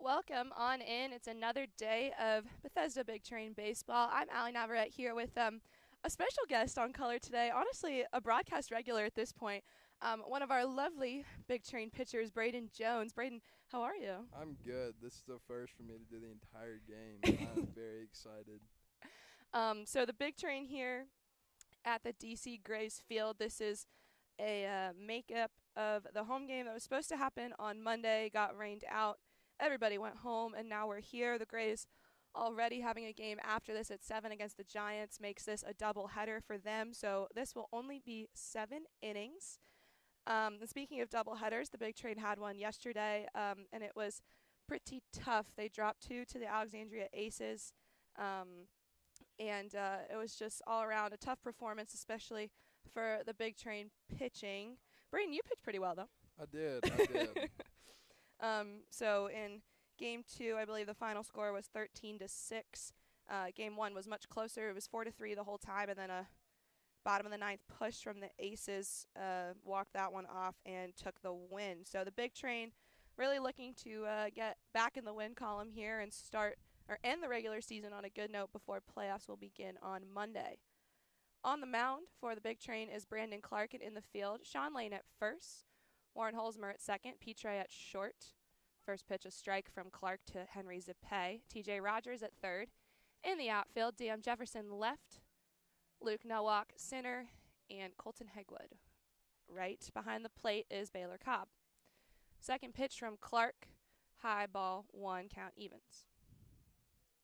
Welcome on in. It's another day of Bethesda Big Train Baseball. I'm Allie Navarrete here with a special guest on color today. Honestly, a broadcast regular at this point. One of our lovely Big Train pitchers, Braden Jones. Braden, how are you? I'm good. This is the first for me to do the entire game, and I'm very excited. So the Big Train here at the DC Grays Field. This is a makeup of the home game that was supposed to happen on Monday, got rained out. Everybody went home, and now we're here. The Grays already having a game after this at 7 against the Giants makes this a double header for them. So this will only be 7 innings. And speaking of double headers, the Big Train had one yesterday, and it was pretty tough. They dropped 2 to the Alexandria Aces. And it was just all around a tough performance, especially for the Big Train pitching. Braden, you pitched pretty well, though. I did. I did. So in game 2, I believe the final score was 13-6. Game 1 was much closer. It was 4-3 the whole time, and then a bottom of the ninth push from the Aces walked that one off and took the win. So the Big Train really looking to get back in the win column here and start or end the regular season on a good note before playoffs will begin on Monday. On the mound for the Big Train is Brandon Clark, and in the field, Sean Lane at first, Warren Holzmer at second, Petre at short. First pitch, a strike from Clark to Henry Zippe. TJ Rogers at third. In the outfield, Dion Jefferson left, Luke Nowak center, and Colton Hegwood. Right behind the plate is Baylor Cobb. Second pitch from Clark, high ball, 1, count evens.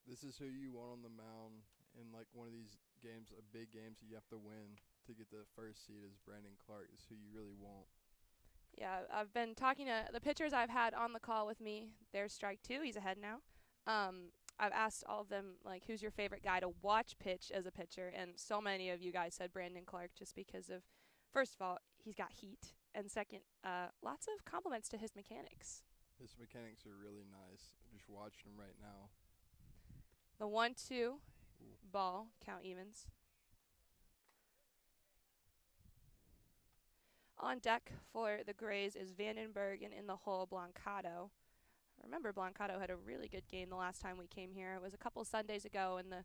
This is who you want on the mound in like one of these games, big games that you have to win to get the first seed. Is Brandon Clark is who you really want. Yeah, I've been talking to the pitchers I've had on the call with me. There's strike 2. He's ahead now. I've asked all of them, like, who's your favorite guy to watch pitch as a pitcher? And so many of you guys said Brandon Clark just because of, first of all, he's got heat. And second, lots of compliments to his mechanics. His mechanics are really nice. I'm just watching him right now. The 1-2 Ooh. ball, count evens. On deck for the Grays is Vandenberg, and in the hole, Blancato. I remember Blancato had a really good game the last time we came here. It was a couple Sundays ago, and the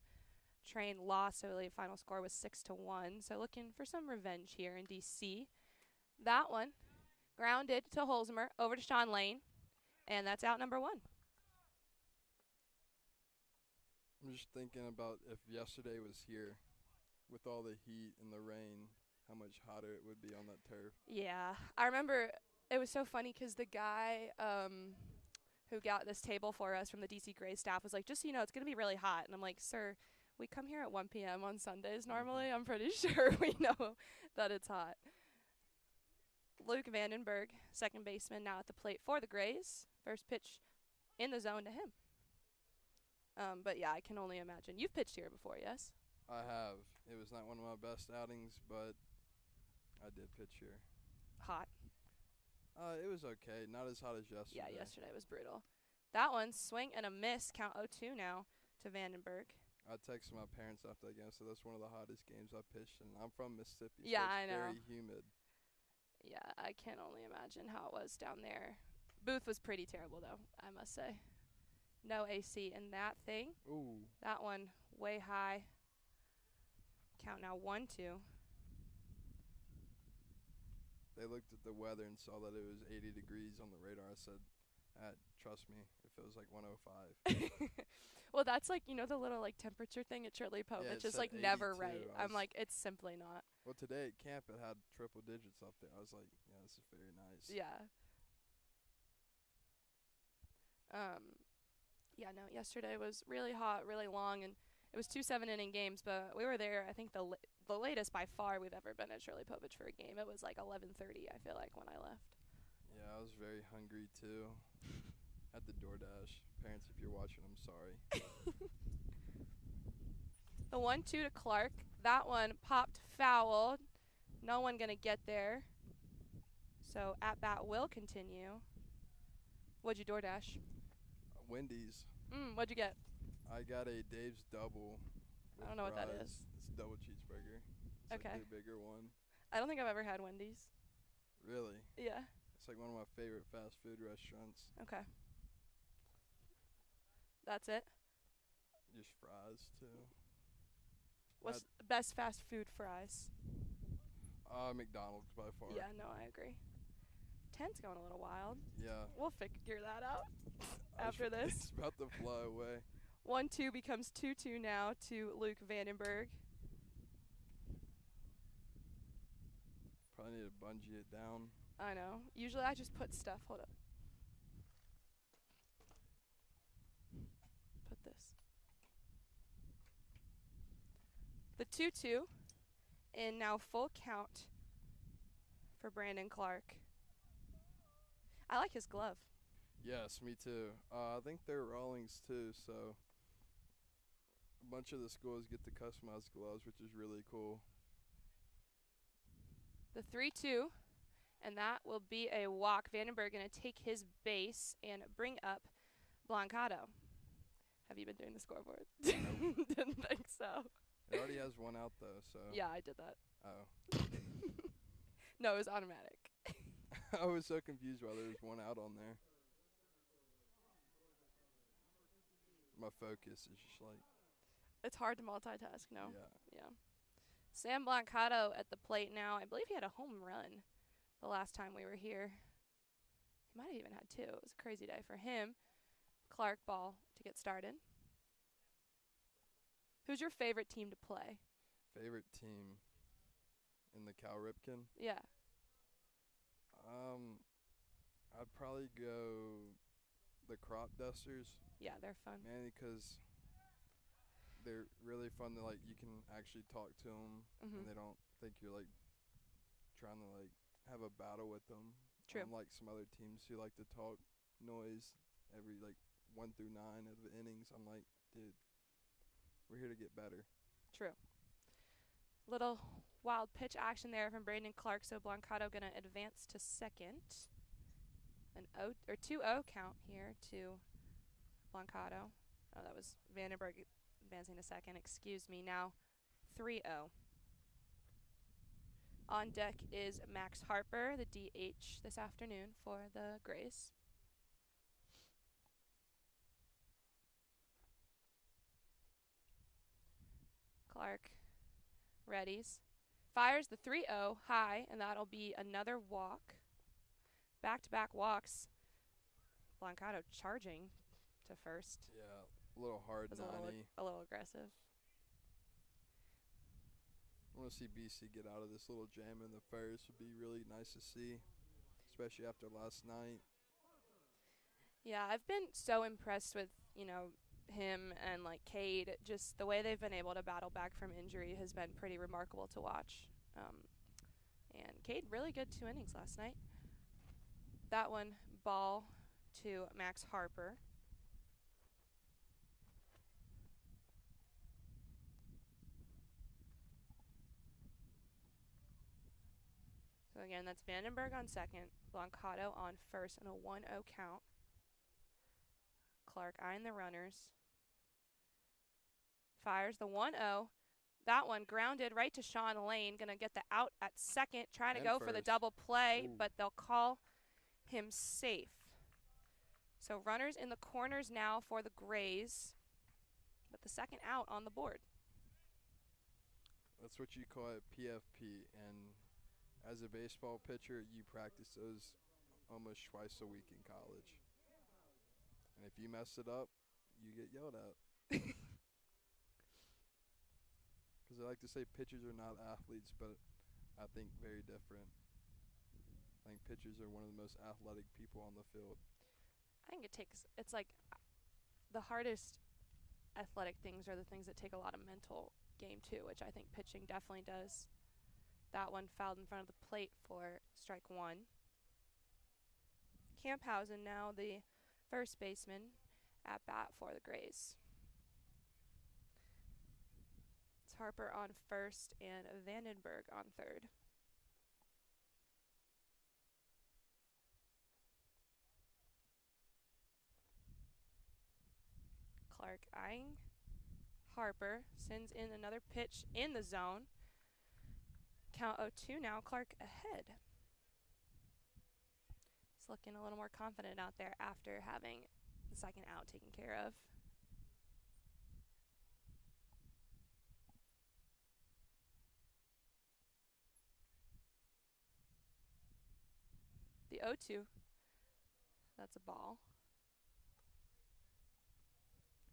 Train lost, so the final score was 6-1. So looking for some revenge here in DC. That one grounded to Holzmer, over to Sean Lane, and that's out number 1. I'm just thinking about if yesterday was here, with all the heat and the rain, how much hotter it would be on that turf. Yeah, I remember it was so funny because the guy who got this table for us from the DC Gray staff was like, just so you know, it's going to be really hot. And I'm like, sir, we come here at 1 p.m. on Sundays normally. I'm pretty sure we know that it's hot. Luke Vandenberg, second baseman, now at the plate for the Grays. First pitch in the zone to him. But yeah, I can only imagine. You've pitched here before, yes? I have. It was not one of my best outings, but I did pitch here. Hot. It was okay. Not as hot as yesterday. Yeah, yesterday was brutal. That one, swing and a miss, count 0-2 now to Vandenberg. I texted my parents after that game, so that's one of the hottest games I pitched, and I'm from Mississippi, Yeah, so I it's know. very humid. Yeah, I can only imagine how it was down there. Booth was pretty terrible, though, I must say. No AC in that thing. Ooh. That one way high. Count now 1-2. They looked at the weather and saw that it was 80 degrees on the radar. I said, trust me, if it was like 105. Well, that's like, you know, the little like temperature thing at Shirley Pope. Yeah, It's it just said like never 82. right. I'm like, it's simply not. Well, today at camp it had triple digits up there. I was like, yeah, this is very nice. Yeah. Yeah, no, yesterday was really hot, really long, and it was 2 7-inning games, but we were there, I think the latest by far we've ever been at Shirley Povich for a game. It was like 11:30, I feel like, when I left. Yeah, I was very hungry too. At the DoorDash. Parents, if you're watching, I'm sorry. The 1-2 to Clark. That one popped foul. No one going to get there. So at bat will continue. What'd you DoorDash? Wendy's. What'd you get? I got a Dave's Double. I don't know what that fries. is. It's a double cheeseburger. It's Okay. like the bigger one. I don't think I've ever had Wendy's. Really? Yeah. It's like one of my favorite fast food restaurants. Okay. That's it. Just fries too. What's the best fast food fries? McDonald's by far. Yeah, no, I agree. 10's going a little wild. Yeah. We'll figure that out I after was- this. It's about to fly away. 1-2 becomes 2-2 now to Luke Vandenberg. Probably need to bungee it down. I know. Usually I just put stuff. Hold up. Put this. The 2-2. And now full count for Brandon Clark. I like his glove. Yes, me too. I think they're Rawlings too, so a bunch of the schools get to customize gloves, which is really cool. The 3-2. And that will be a walk. Vandenberg going to take his base and bring up Blancato. Have you been doing the scoreboard? Didn't think so. It already has one out though, so. Yeah, I did that. Oh. No, it was automatic. I was so confused why there was one out on there. My focus is just like. It's hard to multitask, no? Yeah. Yeah. Sam Blancato at the plate now. I believe he had a home run the last time we were here. He might have even had two. It was a crazy day for him. Clark ball to get started. Who's your favorite team to play? Favorite team in the Cal Ripken? Yeah. I'd probably go the Crop Dusters. Yeah, they're fun. Mainly because they're really fun to, like, you can actually talk to them, and they don't think you're, like, trying to, like, have a battle with them. True. Unlike some other teams who like to talk noise every, like, 1 through 9 of the innings. I'm like, dude, we're here to get better. True. Little wild pitch action there from Brandon Clark, so Blancato going to advance to second. An 2-0 count here to Blancato. Oh, that was Vandenberg advancing to second. Excuse me. Now 3-0. On deck is Max Harper, the DH this afternoon for the Grays. Clark readies. Fires the 3-0 high, and that'll be another walk. Back-to-back walks. Blancato charging to first. Yeah, a little hard, Was 90. a little aggressive. I want to see BC get out of this little jam in the first. Would be really nice to see, especially after last night. Yeah, I've been so impressed with, him and, like, Cade. Just the way they've been able to battle back from injury has been pretty remarkable to watch. And Cade, really good 2 innings last night. That one, ball to Max Harper. So again, that's Vandenberg on second, Blancato on first, and a 1-0 count. Clark eyeing the runners. Fires the 1-0. That one grounded right to Sean Lane. Going to get the out at second. Trying to And go for the first. double play, Ooh. but they'll call him safe. So runners in the corners now for the Grays, but the second out on the board. That's what you call it, PFP. And as a baseball pitcher, you practice those almost twice a week in college. And if you mess it up, you get yelled at. Because I like to say pitchers are not athletes, but I think very different. I think pitchers are one of the most athletic people on the field. I think it's like the hardest athletic things are the things that take a lot of mental game too, which I think pitching definitely does. That one fouled in front of the plate for strike one. Camphausen now the first baseman at bat for the Grays. It's Harper on first and Vandenberg on third. Clark eyeing Harper, sends in another pitch in the zone. Count 0-2 now, Clark ahead. He's looking a little more confident out there after having the second out taken care of. 0-2. That's a ball.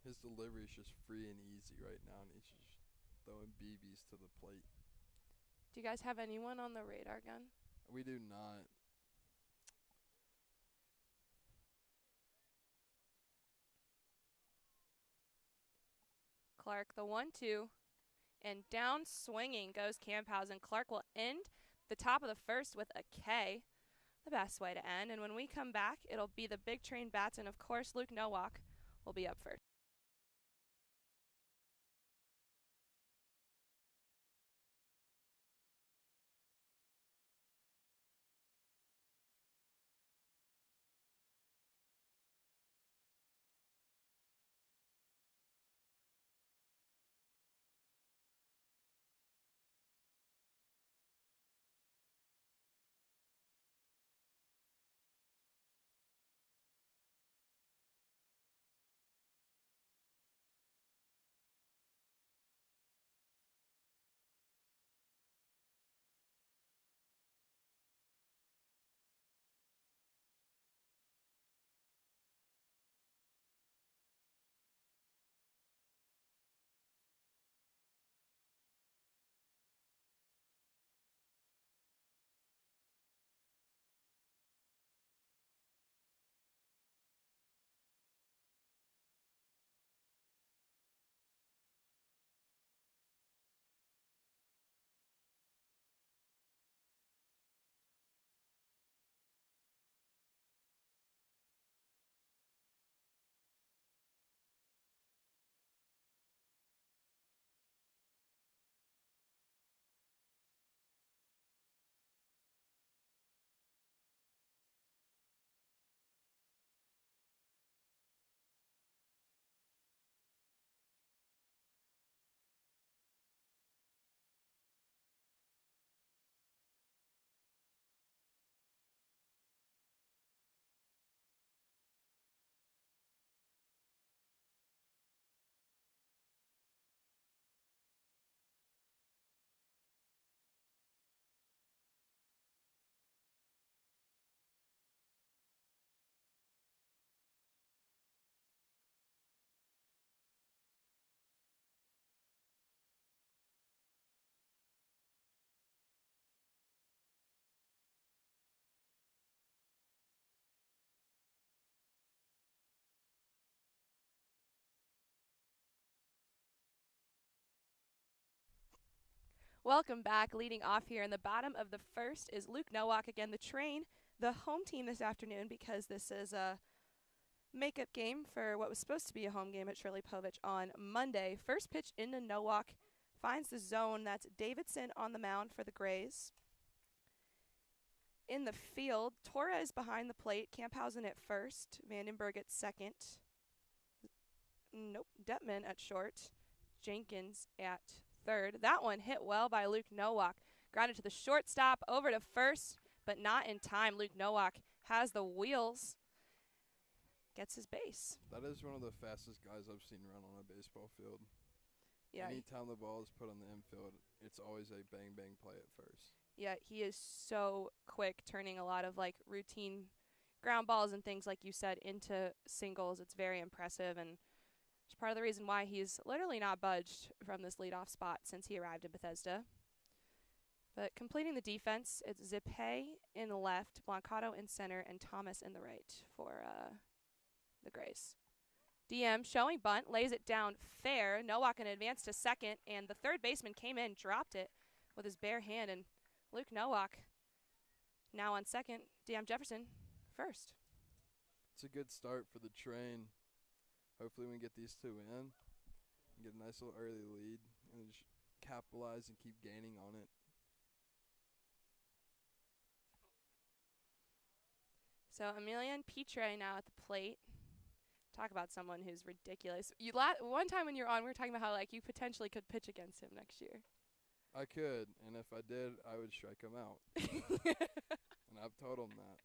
His delivery is just free and easy right now, and he's just throwing BBs to the plate. Do you guys have anyone on the radar gun? We do not. Clark, the 1-2. And down swinging goes Camphausen. Clark will end the top of the first with a K, the best way to end. And when we come back, it'll be the Big Train bats, and of course, Luke Nowak will be up first. Welcome back. Leading off here in the bottom of the first is Luke Nowak, again, the Train, the home team this afternoon, because this is a makeup game for what was supposed to be a home game at Shirley Povich on Monday. First pitch into Nowak, finds the zone. That's Davidson on the mound for the Grays. In the field, Torres behind the plate, Camphausen at first, Vandenberg at second. Nope, Detman at short, Jenkins at third. That one hit well by Luke Nowak. Grounded to the shortstop, over to first, but not in time. Luke Nowak has the wheels, gets his base. That is one of the fastest guys I've seen run on a baseball field. Yeah. Anytime the ball is put on the infield, it's always a bang-bang play at first. Yeah, he is so quick, turning a lot of like routine ground balls and things, like you said, into singles. It's very impressive, and it's part of the reason why he's literally not budged from this leadoff spot since he arrived in Bethesda. But completing the defense, it's Zippe in the left, Blancato in center, and Thomas in the right for the Grays. DM showing bunt, lays it down fair. Nowak in advance to second, and the third baseman came in, dropped it with his bare hand, and Luke Nowak now on second. DM Jefferson first. It's a good start for the Train. Hopefully we can get these two in and get a nice little early lead and just capitalize and keep gaining on it. So Emilian Pitre now at the plate. Talk about someone who's ridiculous. One time when you were on, we were talking about how like you potentially could pitch against him next year. I could, and if I did, I would strike him out. And I've told him that.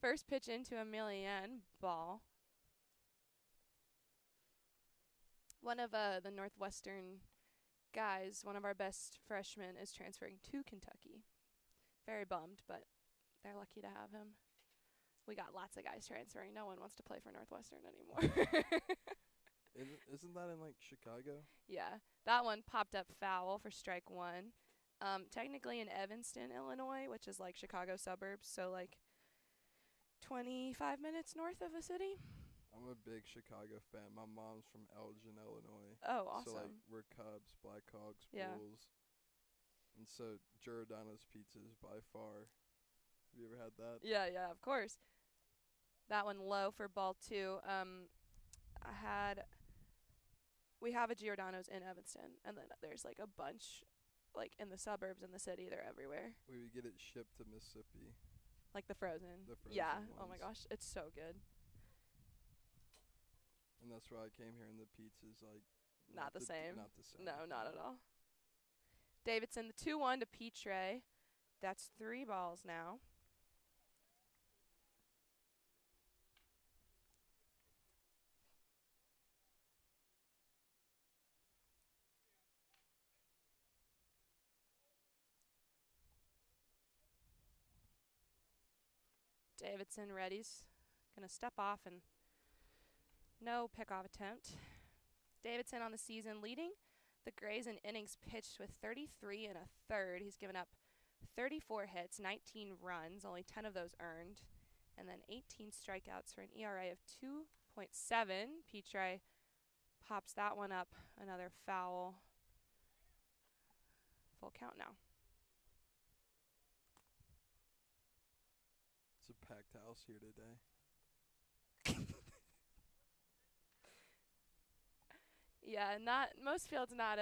First pitch into Emilian, ball. One of the Northwestern guys, one of our best freshmen, is transferring to Kentucky. very bummed, but they're lucky to have him. We got lots of guys transferring. No one wants to play for Northwestern anymore. Isn't that in like Chicago? Yeah, that one popped up foul for strike one. Technically in Evanston, Illinois, which is like Chicago suburbs, so like 25 minutes north of the city. I'm a big Chicago fan. My mom's from Elgin, Illinois. Oh, awesome. So like we're Cubs, Blackhawks, Yeah. Bulls. And so Giordano's Pizza is by far. Have you ever had that? Yeah, of course. That one low for ball two. We have a Giordano's in Evanston, and then there's like a bunch, like in the suburbs in the city. They're everywhere. We would get it shipped to Mississippi. Like the frozen. The frozen Yeah. ones. Oh my gosh, it's so good. And that's why I came here, and the pizza's like Not the same. Not the same. No, not at all. Davidson, the 2-1 to Petre. That's 3 balls now. Davidson ready's gonna step off and no pickoff attempt. Davidson on the season leading the Grays in innings pitched with 33 and a third. He's given up 34 hits, 19 runs, only 10 of those earned, and then 18 strikeouts for an ERA of 2.7. Petre pops that one up, another foul. Full count now. It's a packed house here today. Yeah, most fields not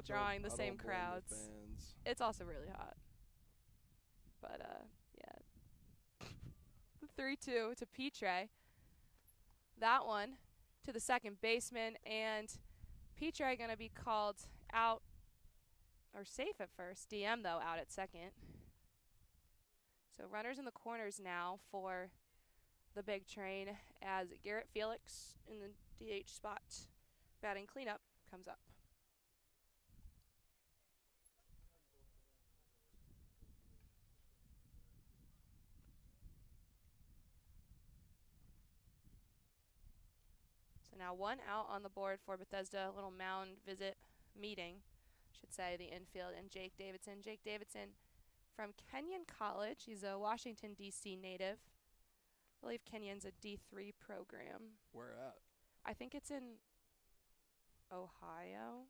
drawing the same crowds. The fans. It's also really hot. But yeah. The 3-2 to Petre. That one to the second baseman, and Petre gonna be called out or safe at first. DM though out at second. So runners in the corners now for the big train as Garrett Felix in the DH spot. Batting cleanup comes up. So now 1 out on the board for Bethesda. A little mound visit meeting, I should say, the infield and Jake Davidson. Jake Davidson from Kenyon College. He's a Washington, D.C. native. I believe Kenyon's a D3 program. Where at? I think it's in Ohio.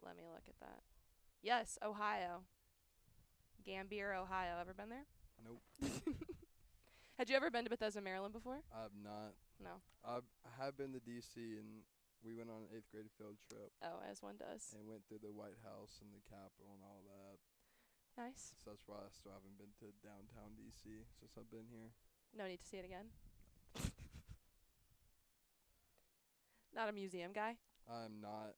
Let me look at that. Yes, Ohio. Gambier, Ohio. Ever been there? Nope. Had you ever been to Bethesda, Maryland before? I've not. No. I have been to D.C. and we went on an 8th grade field trip. Oh, as one does. And went through the White House and the Capitol and all that. Nice. So that's why I still haven't been to downtown D.C. since I've been here. No need to see it again. Not a museum guy? I'm not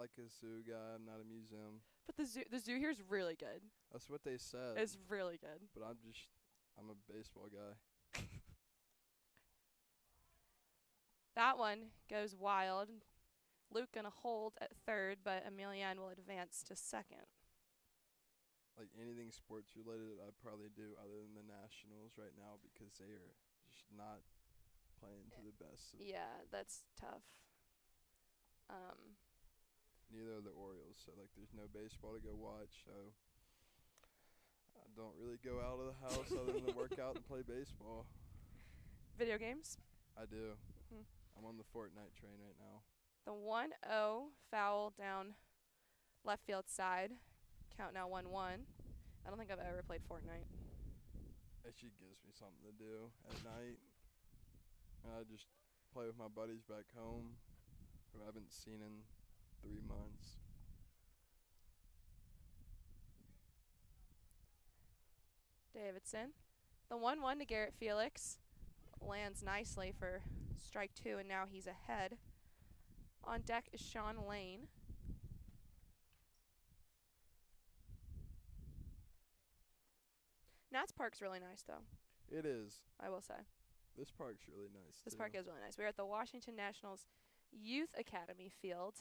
like a zoo guy. I'm not a museum. But the zoo here's really good. That's what they said. It's really good. But I'm a baseball guy. That one goes wild. Luke gonna hold at third, but Emilian will advance to second. Like anything sports related, I'd probably do other than the Nationals right now because they are just not playing to the best. Yeah, that's tough. Neither are the Orioles, so like there's no baseball to go watch, so I don't really go out of the house other than to work out and play baseball. Video games? I do. Hmm. I'm on the Fortnite train right now. The 1-0 foul down left field side. Count now 1-1. I don't think I've ever played Fortnite. It just gives me something to do at night. And I just play with my buddies back home who I haven't seen in 3 months. Davidson. The 1-1 to Garrett Felix. Lands nicely for strike 2, and now he's ahead. On deck is Sean Lane. Nats Park's really nice, though. It is. I will say. This park's really nice, This too. park is really nice. We're at the Washington Nationals Youth Academy field.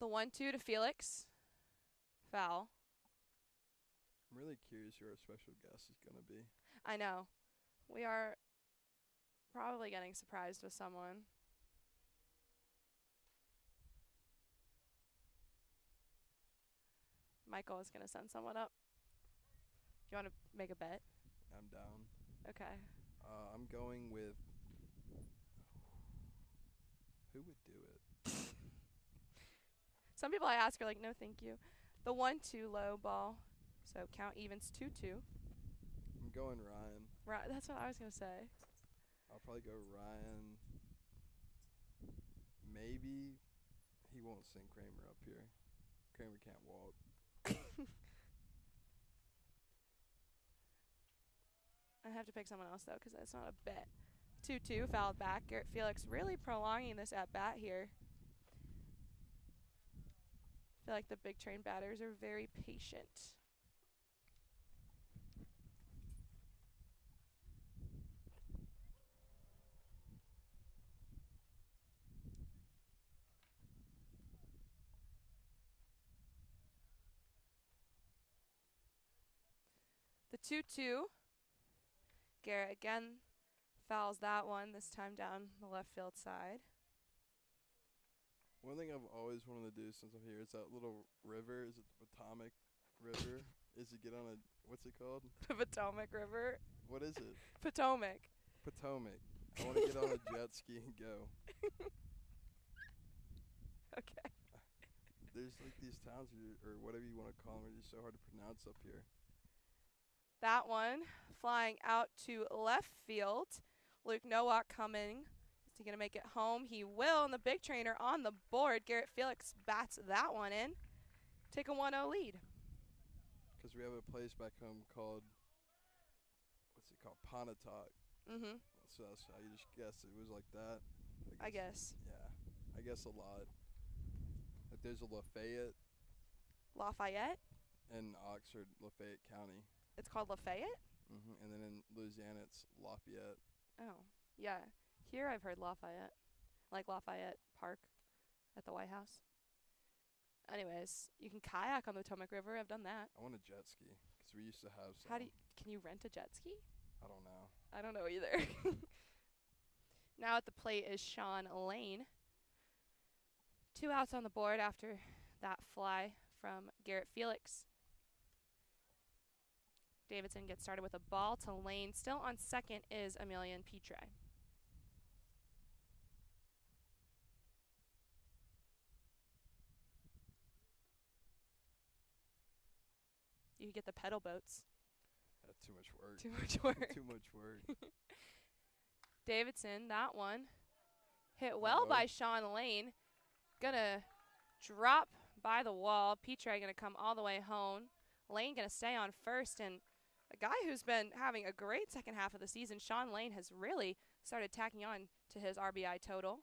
The 1-2 to Felix. foul. I'm really curious who our special guest is going to be. I know. We are probably getting surprised with someone. Michael is going to send someone up. You want to make a bet? I'm down. Okay. I'm going with... Who would do it? Some people I ask are like, no, thank you. The 1-2 low ball. So count evens 2-2. I'm going Ryan. Right, that's what I was going to say. I'll probably go Ryan. Maybe he won't send Kramer up here. Kramer can't walk. I have to pick someone else, though, because that's not a bet. 2-2, fouled back. Garrett Felix really prolonging this at-bat here. I feel like the big train batters are very patient. The 2-2. Garrett again fouls that one, this time down the left field side. One thing I've always wanted to do since I'm here is that little river. Is it the Potomac River? Is it get on a, what's it called? The Potomac River. What is it? Potomac. Potomac. I want to get on a jet ski and go. Okay. There's like these towns or whatever you want to call them are just so hard to pronounce up here. That one flying out to left field. Luke Nowak coming. Is he going to make it home? He will, and the big trainer on the board. Garrett Felix bats that one in. Take a 1-0 lead. Because we have a place back home called, what's it called? Pontotoc. Mm-hmm. So that's how you just guess it was like that. I guess. Yeah. I guess a lot. Like there's a Lafayette. Lafayette? In Oxford, Lafayette County. It's called Lafayette? Mm-hmm. And then in Louisiana, it's Lafayette. Oh, yeah. Here I've heard Lafayette. Like Lafayette Park at the White House. Anyways, you can kayak on the Potomac River. I've done that. I want a jet ski because we used to have some. Can you rent a jet ski? I don't know. I don't know either. Now at the plate is Sean Lane. 2 outs on the board after that fly from Garrett Felix. Davidson gets started with a ball to Lane. Still on second is Emilian Petre. You get the pedal boats. That's too much work. Too much work. Too much work. Davidson, that one. Hit well by Sean Lane. Gonna drop by the wall. Petre gonna come all the way home. Lane gonna stay on first, and a guy who's been having a great second half of the season, Sean Lane, has really started tacking on to his RBI total.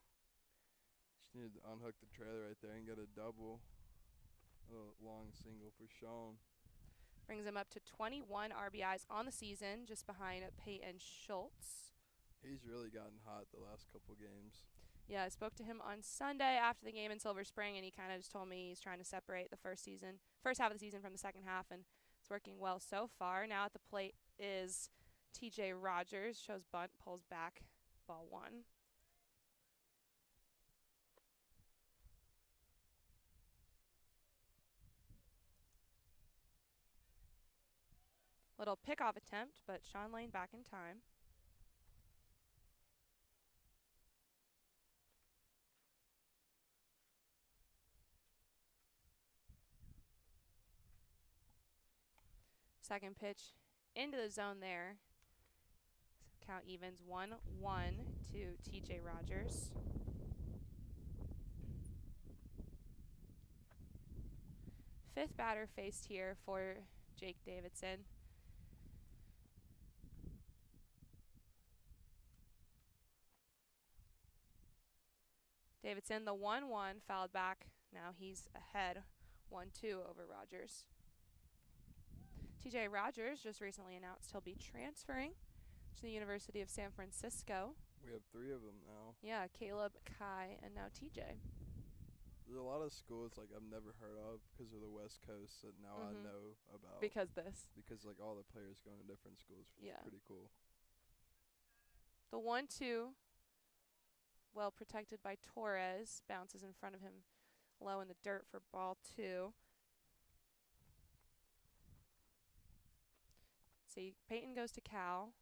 Just needed to unhook the trailer right there and get a double. A long single for Sean. Brings him up to 21 RBIs on the season, just behind Peyton Schultz. He's really gotten hot the last couple games. Yeah, I spoke to him on Sunday after the game in Silver Spring, and he kind of just told me he's trying to separate the first half of the season from the second half, and it's working well so far. Now at the plate is TJ Rogers. Shows bunt, pulls back, ball one. Little pickoff attempt, but Sean Lane back in time. Second pitch into the zone there. So count evens 1-1 to TJ Rogers. Fifth batter faced here for Jake Davidson. Davidson, the 1-1, fouled back. Now he's ahead 1-2 over Rogers. TJ Rogers just recently announced he'll be transferring to the University of San Francisco. We have 3 of them now. Yeah, Caleb, Kai, and now TJ. There's a lot of schools like I've never heard of because of the West Coast that now I Mhm. know about Because like all the players going to different schools, which yeah. is pretty cool. The 1-2, well protected by Torres, bounces in front of him low in the dirt for ball 2. See, Peyton goes to Cal.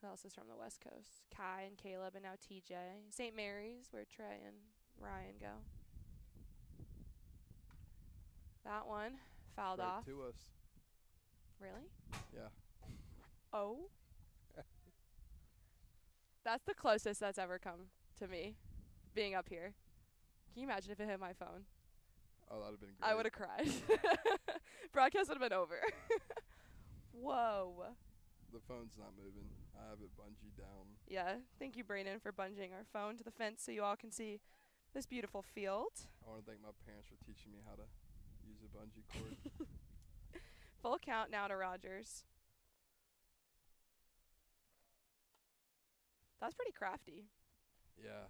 Who else is from the West Coast? Kai and Caleb, and now TJ. St. Mary's, where Trey and Ryan go. That one fouled Right off. to us. Really? Yeah. Oh. That's the closest that's ever come to me being up here. Can you imagine if it hit my phone? Oh, that'd have been great. I would have cried. Broadcast would have been over. Whoa. The phone's not moving. I have it bungee down. Yeah. Thank you, Brayden, for bunging our phone to the fence so you all can see this beautiful field. I want to thank my parents for teaching me how to use a bungee cord. Full count now to Rogers. That's pretty crafty. Yeah.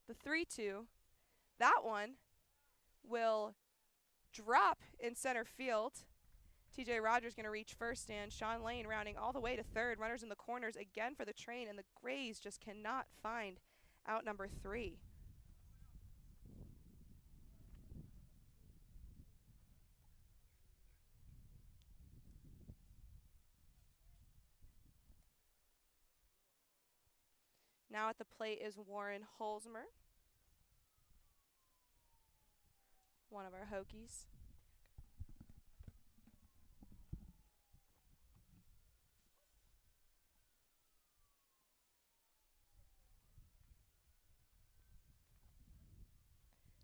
The 3-2. That one will drop in center field. TJ Rogers going to reach first, and Sean Lane rounding all the way to third. Runners in the corners again for the train, and the Grays just cannot find out number 3. Now at the plate is Warren Holzmer, one of our Hokies.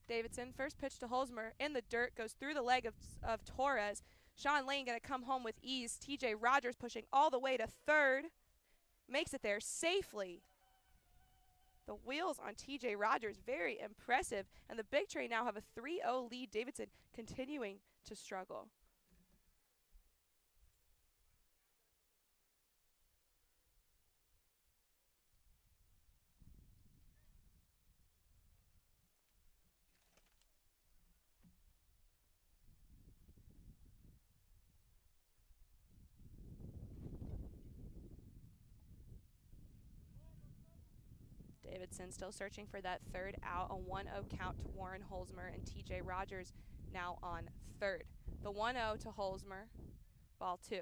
Davidson, first pitch to Holzmer, in the dirt, goes through the leg of Torres. Sean Lane going to come home with ease. TJ Rogers pushing all the way to third. Makes it there safely. The wheels on TJ Rogers, very impressive. And the Big Train now have a 3-0 lead. Davidson continuing to struggle. Davidson still searching for that third out. A 1-0 count to Warren Holzmer, and TJ Rogers now on third. The 1-0 to Holzmer, ball 2.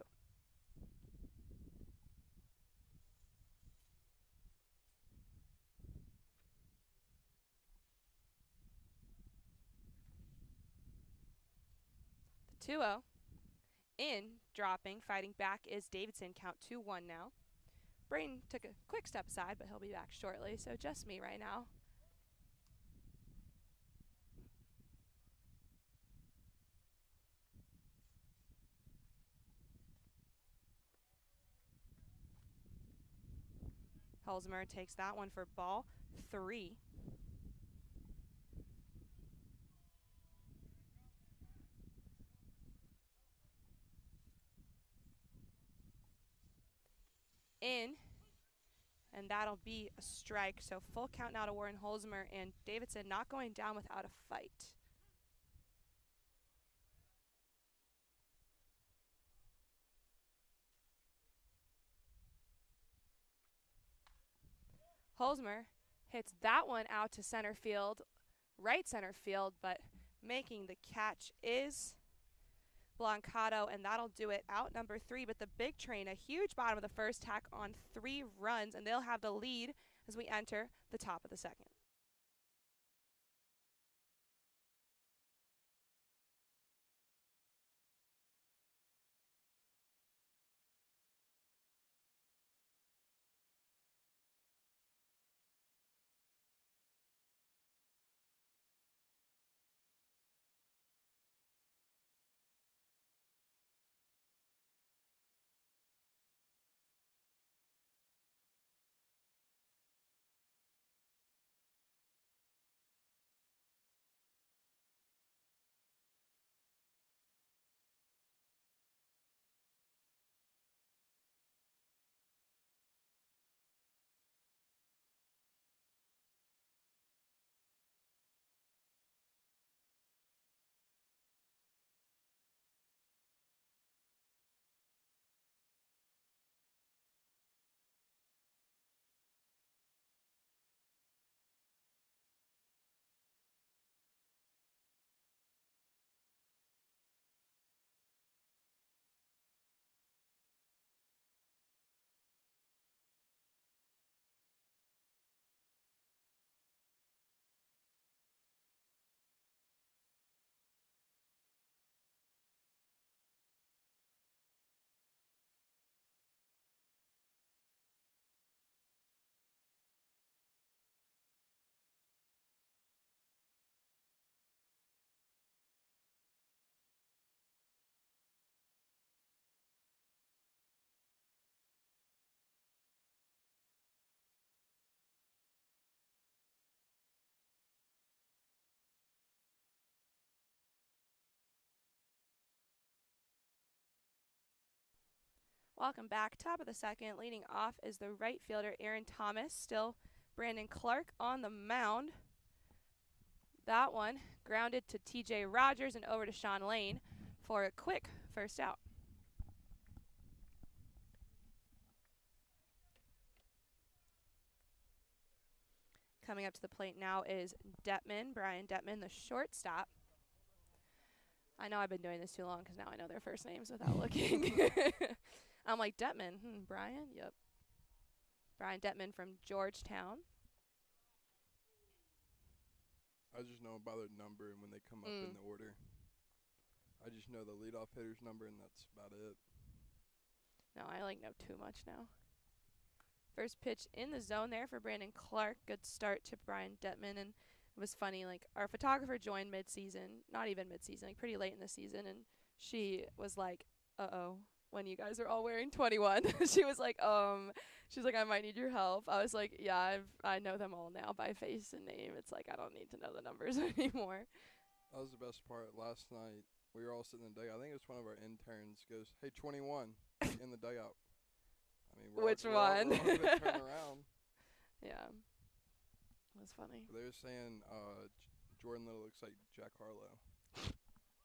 The 2-0. In, dropping, fighting back is Davidson. Count 2-1 now. Brayden took a quick step aside, but he'll be back shortly, so just me right now. Holzmer takes that one for ball 3. In, and that'll be a strike. So full count now to Warren Holzmer, and Davidson not going down without a fight. Holzmer hits that one out to center field, right center field, but making the catch is Blancato, and that'll do it. Out number 3, but the Big Train, a huge bottom of the first, tack on 3 runs, and they'll have the lead as we enter the top of the second. Welcome back. Top of the second. Leading off is the right fielder, Aaron Thomas. Still Brandon Clark on the mound. That one grounded to TJ Rogers and over to Sean Lane for a quick first out. Coming up to the plate now is Detman, Brian Detman, the shortstop. I know I've been doing this too long because now I know their first names without looking. I'm like, Detman, Brian? Yep. Brian Detman from Georgetown. I just know them by their number and when they come up in the order. I just know the leadoff hitter's number, and that's about it. No, I know too much now. First pitch in the zone there for Brandon Clark. Good start to Brian Detman, and it was funny. Our photographer joined mid-season, not even mid-season, pretty late in the season, and she was like, "Uh-oh." When you guys are all wearing 21, she was like, she's like, "I might need your help." I was like, "Yeah, I know them all now by face and name. It's like I don't need to know the numbers anymore." That was the best part. Last night, we were all sitting in the dugout. I think it was one of our interns goes, "Hey, 21," in the dugout. I mean, Which one? We're all gonna turn around. Yeah, it was funny. They were saying Jordan Little looks like Jack Harlow.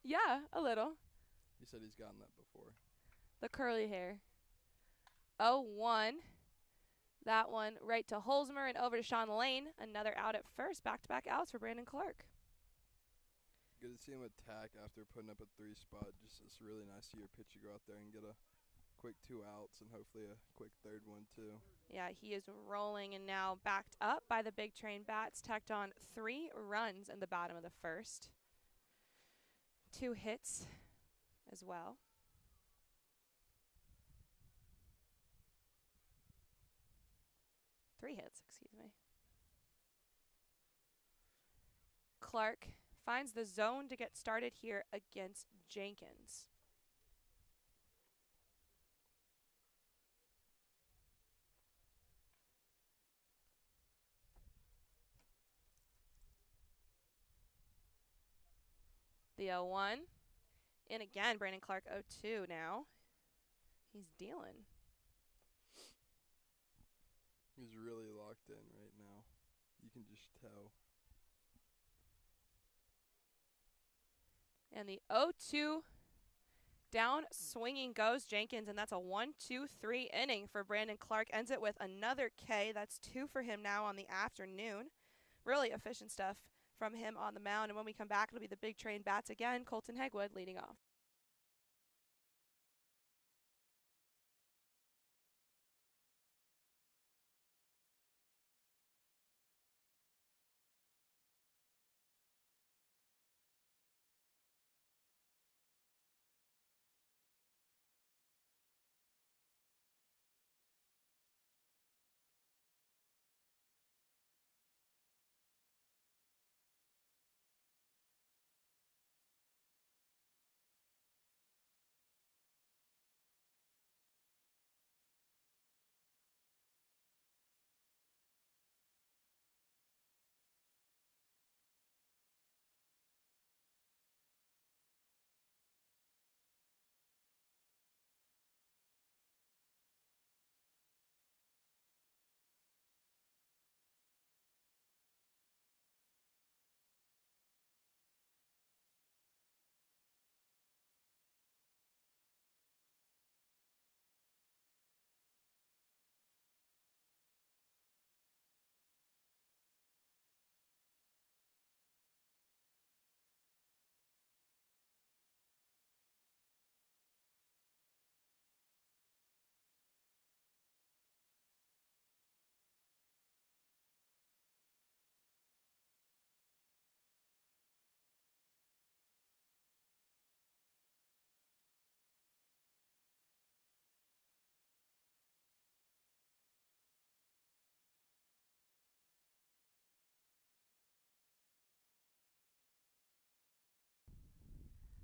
Yeah, a little. He said he's gotten that before. The curly hair. 0-1. That one right to Holzmer and over to Sean Lane. Another out at first. Back-to-back outs for Brandon Clark. Good to see him attack after putting up a 3 spot. It's really nice to see your pitcher go out there and get a quick 2 outs and hopefully a quick third one too. Yeah, he is rolling and now backed up by the Big Train Bats. Tacked on 3 runs in the bottom of the first. 2 hits as well. Three hits, excuse me. Clark finds the zone to get started here against Jenkins. The 0-1. In again, Brandon Clark 0-2 now. He's dealing. He's really locked in right now. You can just tell. And the 0-2 down swinging goes Jenkins, and that's a 1-2-3 inning for Brandon Clark. Ends it with another K. That's 2 for him now on the afternoon. Really efficient stuff from him on the mound. And when we come back, it'll be the Big Train Bats again. Colton Hegwood leading off.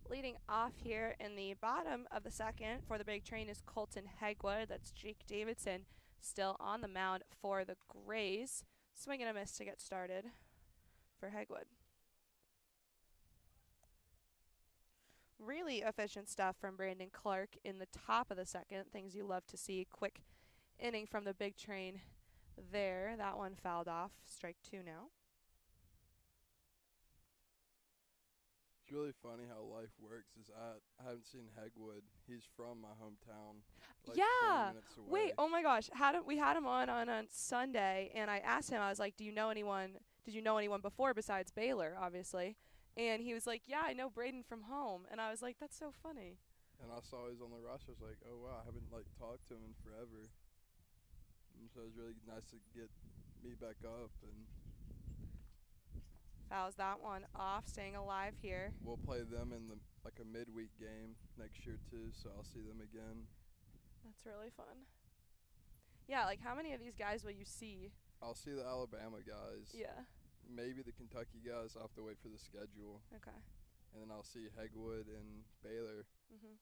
Leading off here in the bottom of the second for the Big Train is Colton Hegwood. That's Jake Davidson still on the mound for the Grays. Swing and a miss to get started for Hegwood. Really efficient stuff from Brandon Clark in the top of the second. Things you love to see. Quick inning from the big train there. That one fouled off. Strike two now. It's really funny how life works. I haven't seen Hegwood. He's from my hometown, like 20 minutes away. Wait, oh my gosh. We had him on Sunday, and I asked him, I was like, did you know anyone before besides Baylor, obviously? And he was like, yeah, I know Braden from home. And I was like, that's so funny. And I saw he was on the roster. I was like, oh wow, I haven't like talked to him in forever. And so it was really nice to get me back up, and Fouls that one off, staying alive here. we'll play them in a midweek game next year too. So I'll see them again. That's really fun. Yeah, like how many of these guys will you see? I'll see the Alabama guys. Yeah. Maybe the Kentucky guys. I'll have to wait for the schedule. Okay. And then I'll see Hegwood and Baylor. Mhm.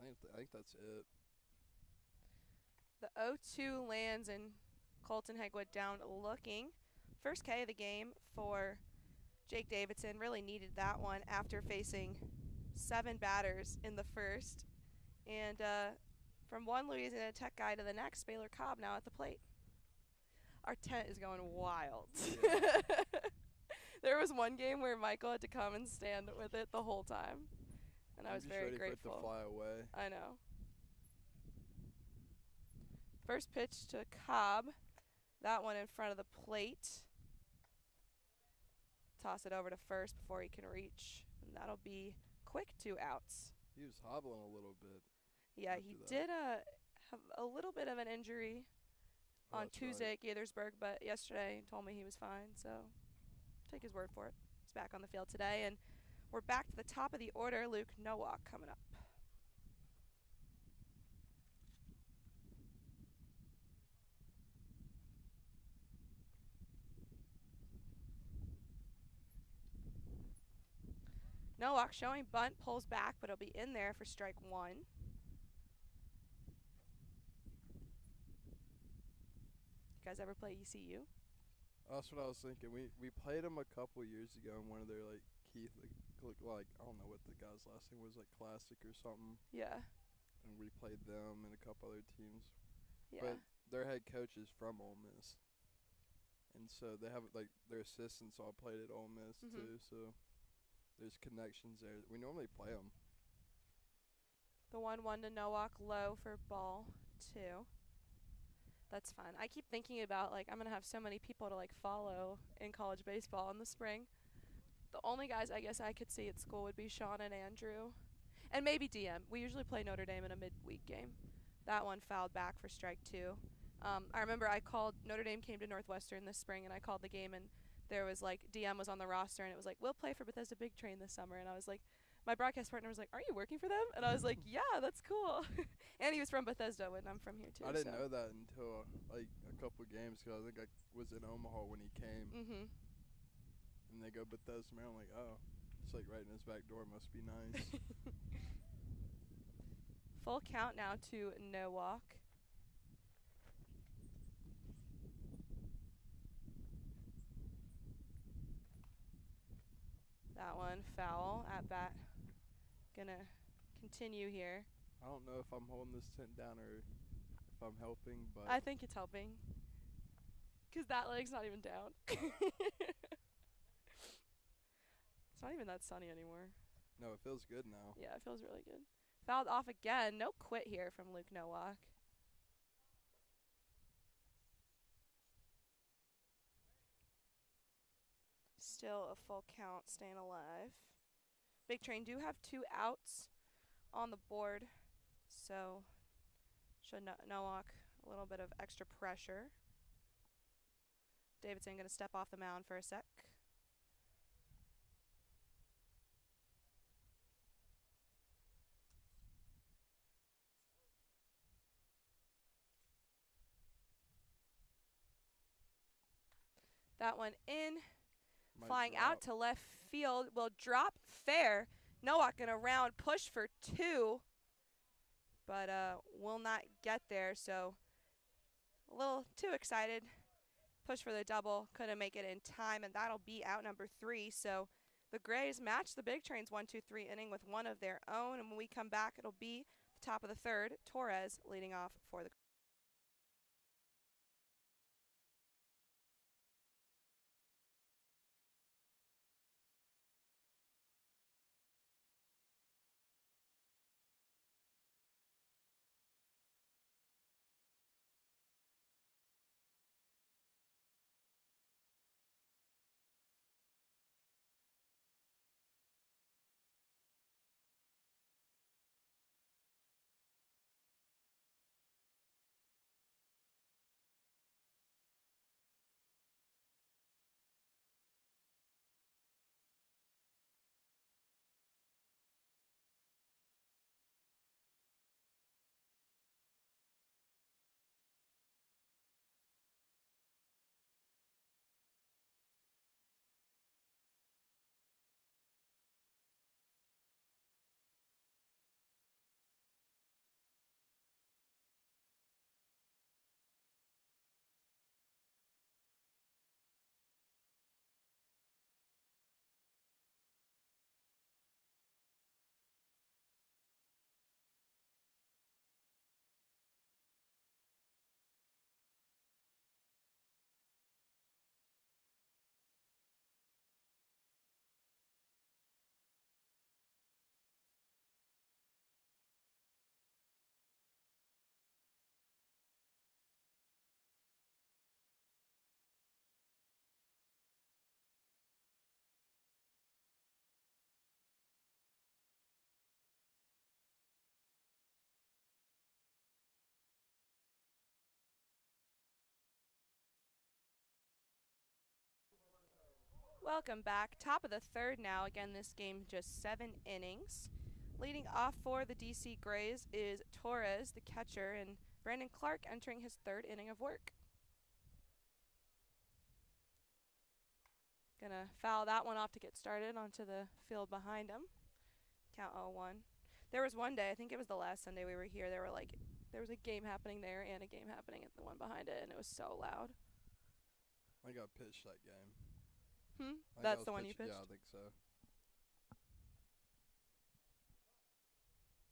I think that's it. The 0-2 lands and Colton Hegwood down looking. First K of the game for Jake Davidson. Really needed that one after facing 7 batters in the first. And from one Louisiana Tech guy to the next, Baylor Cobb now at the plate. Our tent is going wild. Yeah. There was one game where Michael had to come and stand with it the whole time. And I I'm was just very ready grateful. for it to fly away. I know. First pitch to Cobb. That one in front of the plate. Toss it over to first before he can reach. And that'll be quick 2 outs. He was hobbling a little bit. Yeah, he after that. did have a little bit of an injury Oh, on that's Tuesday right. at Gaithersburg, but yesterday he told me he was fine, so take his word for it. He's back on the field today, and we're back to the top of the order. Luke Nowak coming up. Nowak showing bunt, pulls back, but it'll be in there for strike 1. You guys ever play ECU? That's what I was thinking. We played them a couple years ago in one of their like Keith like I don't know what the guy's last name was, like Classic or something. Yeah. And we played them and a couple other teams. Yeah. But their head coach is from Ole Miss. And so they have like their assistants all played at Ole Miss too, so there's connections there. We normally play them. The 1-1 to Nowak, low for ball 2. That's fun. I keep thinking about, like, I'm going to have so many people to, like, follow in college baseball in the spring. The only guys I guess I could see at school would be Sean and Andrew. And maybe DM. We usually play Notre Dame in a midweek game. That one fouled back for strike 2. I remember Notre Dame came to Northwestern this spring, and I called the game, and there was, like, DM was on the roster, and it was like, we'll play for Bethesda Big Train this summer. And I was like, my broadcast partner was like, are you working for them? And I was like, yeah, that's cool. And he was from Bethesda, and I'm from here too. I didn't know that until like a couple games, because I think I was in Omaha when he came. Mhm. And they go Bethesda, man. I'm like, oh, it's like right in his back door. Must be nice. Full count now to Nowak. That one foul at bat. Gonna continue here. I don't know if I'm holding this tent down or if I'm helping, but I think it's helping. 'Cause that leg's not even down. It's not even that sunny anymore. no, it feels good now. Yeah, it feels really good. Fouled off again. No quit here from Luke Nowak. Still a full count, staying alive. Big Train do have 2 outs on the board, so should Nowak a little bit of extra pressure. Davidson going to step off the mound for a sec. That one in. Might Flying drop. out to left field will drop fair. Nowak gonna round push for 2, but will not get there. So a little too excited. Push for the double, couldn't make it in time, and that'll be out number 3. So The Grays match the Big Trains 1-2-3 inning with one of their own, and when we come back, it'll be the top of the third. Torres leading off for the Welcome back. Top of the third now. Again, this game just 7 innings. Leading off for the DC Grays is Torres, the catcher, and Brandon Clark entering his third inning of work. Gonna foul that one off to get started onto the field behind him. Count 0-1. There was one day, I think it was the last Sunday we were here, there was a game happening there and a game happening at the one behind it, and it was so loud. I got pitched that game. That's the one you pitched? Yeah, I think so.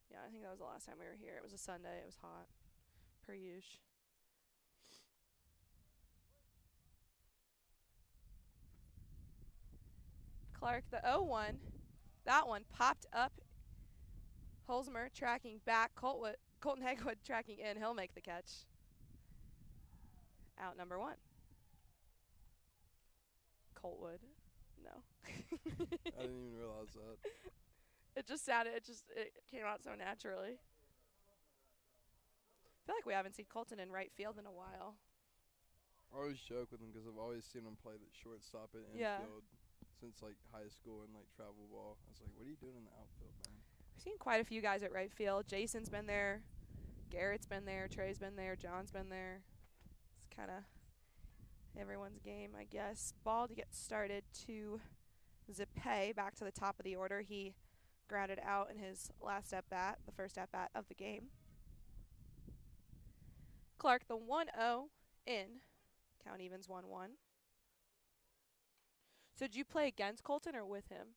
Yeah, I think that was the last time we were here. It was a Sunday. It was hot. Per usual. Clark, the 0-1. That one popped up. Holzmer tracking back. Colton Hagwood tracking in. He'll make the catch. Out number 1. Coltwood. No. I didn't even realize that. It just it came out so naturally. I feel like we haven't seen Colton in right field in a while. I always joke with him because I've always seen him play the shortstop at infield since like high school and like travel ball. I was like, what are you doing in the outfield, man? We've seen quite a few guys at right field. Jason's been there. Garrett's been there. Trey's been there. John's been there. It's kind of everyone's game, I guess. Ball to get started to Zippe, back to the top of the order. He grounded out in his last at-bat, the first at-bat of the game. Clark, the 1-0 in. Count evens 1-1. So did you play against Colton or with him?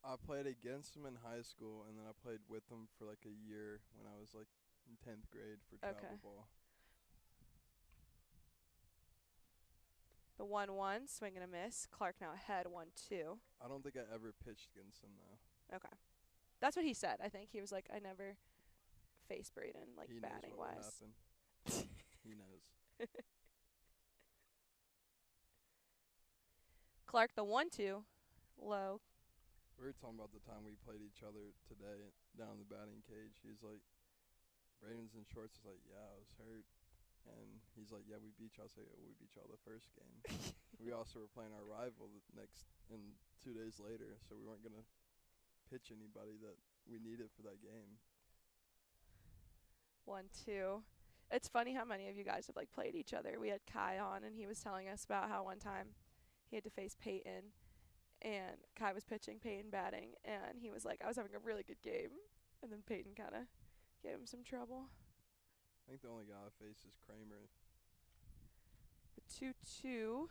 I played against him in high school, and then I played with him for like a year when I was like in 10th grade for travel ball. The 1-1, swing and a miss. Clark now ahead 1-2. I don't think I ever pitched against him, though. Okay. That's what he said. I think he was like, I never faced Braden, like he batting knows what wise. Happened. He knows. Clark, the 1-2, low. We were talking about the time we played each other today down in the batting cage. He's like, Braden's in shorts. I was like, yeah, I was hurt. And he's like, yeah, we beat you. I was like, we beat y'all the first game. We also were playing our rival in 2 days later, so we weren't going to pitch anybody that we needed for that game. 1-2. It's funny how many of you guys have like played each other. We had Kai on, and he was telling us about how one time he had to face Peyton, and Kai was pitching, Peyton batting, and he was like, I was having a really good game, and then Peyton kind of gave him some trouble. I think the only guy I face is Kramer. The 2-2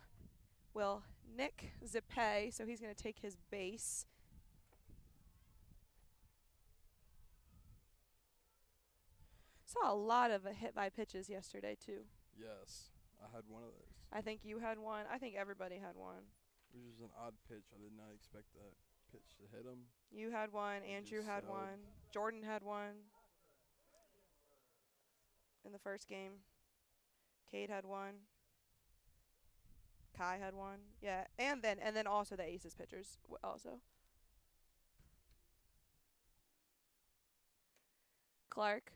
will Nick Zippe, so he's going to take his base. Saw a lot of hit by pitches yesterday too. Yes, I had one of those, I think you had one. I think everybody had one. which was an odd pitch. I did not expect that pitch to hit him. You had one. It Andrew just had sailed. one. Jordan had one in the first game. Cade had one. Kai had one. Yeah, and then also the Aces pitchers also. Clark,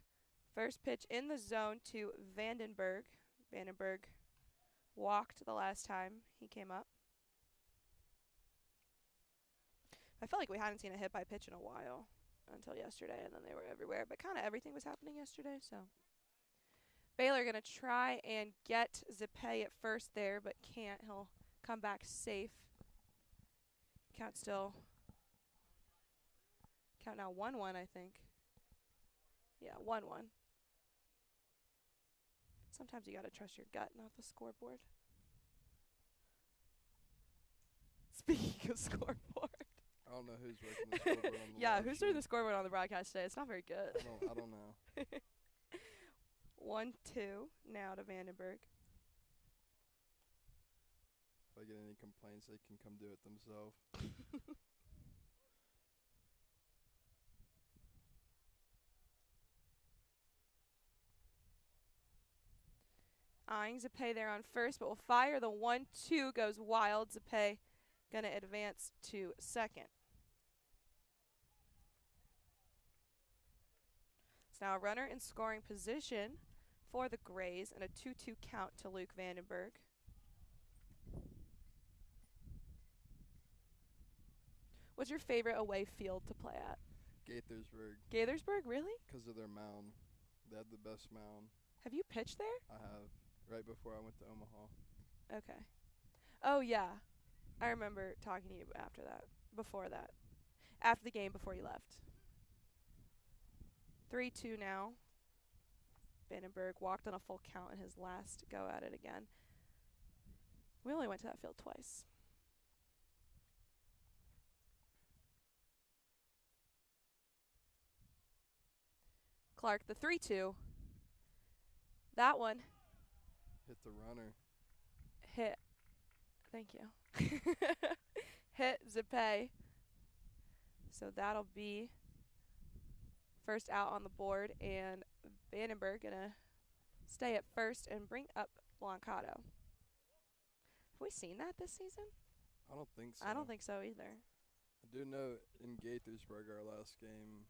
first pitch in the zone to Vandenberg. Vandenberg walked the last time he came up. I felt like we hadn't seen a hit by pitch in a while until yesterday, and then they were everywhere. But kind of everything was happening yesterday, so. Baylor going to try and get Zippe at first there, but can't. He'll come back safe. Count now 1-1, I think. Yeah, 1-1. Sometimes you got to trust your gut, not the scoreboard. Speaking of scoreboard. I don't know who's working the scoreboard on the Yeah, live who's stream. doing the scoreboard on the broadcast today? It's not very good. I don't know. 1-2 now to Vandenberg. If I get any complaints, they can come do it themselves. Eyeing Zippe there on first, but will fire. The 1-2 goes wild. Zippe going to advance to second. It's now a runner in scoring position for the Grays and a 2-2 count to Luke Vandenberg. What's your favorite away field to play at? Gaithersburg, Gaithersburg, really? because of their mound. They have the best mound. Have you pitched there? I have, right before I went to Omaha. Okay. Oh, yeah. I remember talking to you after that. Before that. After the game, before you left. 3-2 now. Vandenberg walked on a full count in his last go at it again. We only went to that field twice. Clark, the 3-2. That one Hit the runner. hit. Thank you. Hit Zippe. So that'll be first out on the board, and Vandenberg gonna stay at first and bring up Blancato. Have we seen that this season? I don't think so. I don't think so either. I do know in Gaithersburg, our last game,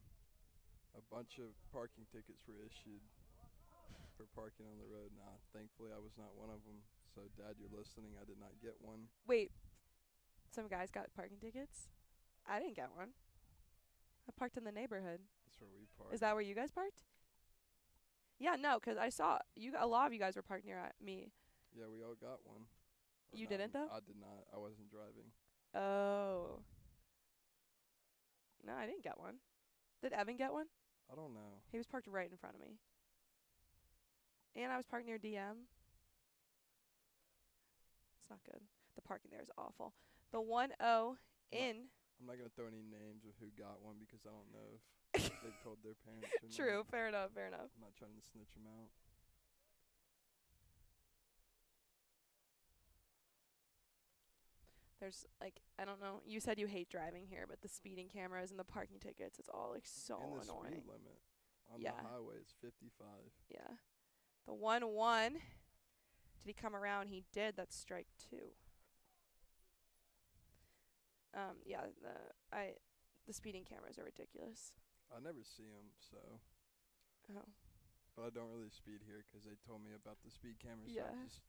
a bunch of parking tickets were issued for parking on the road. Now, thankfully, I was not one of them. So, Dad, you're listening. I did not get one. Wait, some guys got parking tickets? I didn't get one. I parked in the neighborhood. That's where we parked. Is that where you guys parked? Yeah, no, 'cause I saw a lot of you guys were parked near me. Yeah, we all got one. Or You not, didn't, though? I did not. I wasn't driving. Oh. No, I didn't get one. Did Evan get one? I don't know. He was parked right in front of me. And I was parked near DM. It's not good. The parking there is awful. The 1-0 in. I'm not going to throw any names of who got one because I don't know if they told their parents or not. True. Fair enough. Fair enough. I'm not trying to snitch them out. There's, like, I don't know. You said you hate driving here, but the speeding cameras and the parking tickets, it's all, like, so And the annoying. speed limit on Yeah. the highway is 55. Yeah. The 1-1. Did he come around? He did. That's strike 2. Yeah, the speeding cameras are ridiculous. I never see them, so. Oh. But I don't really speed here because they told me about the speed cameras. So Yeah. I just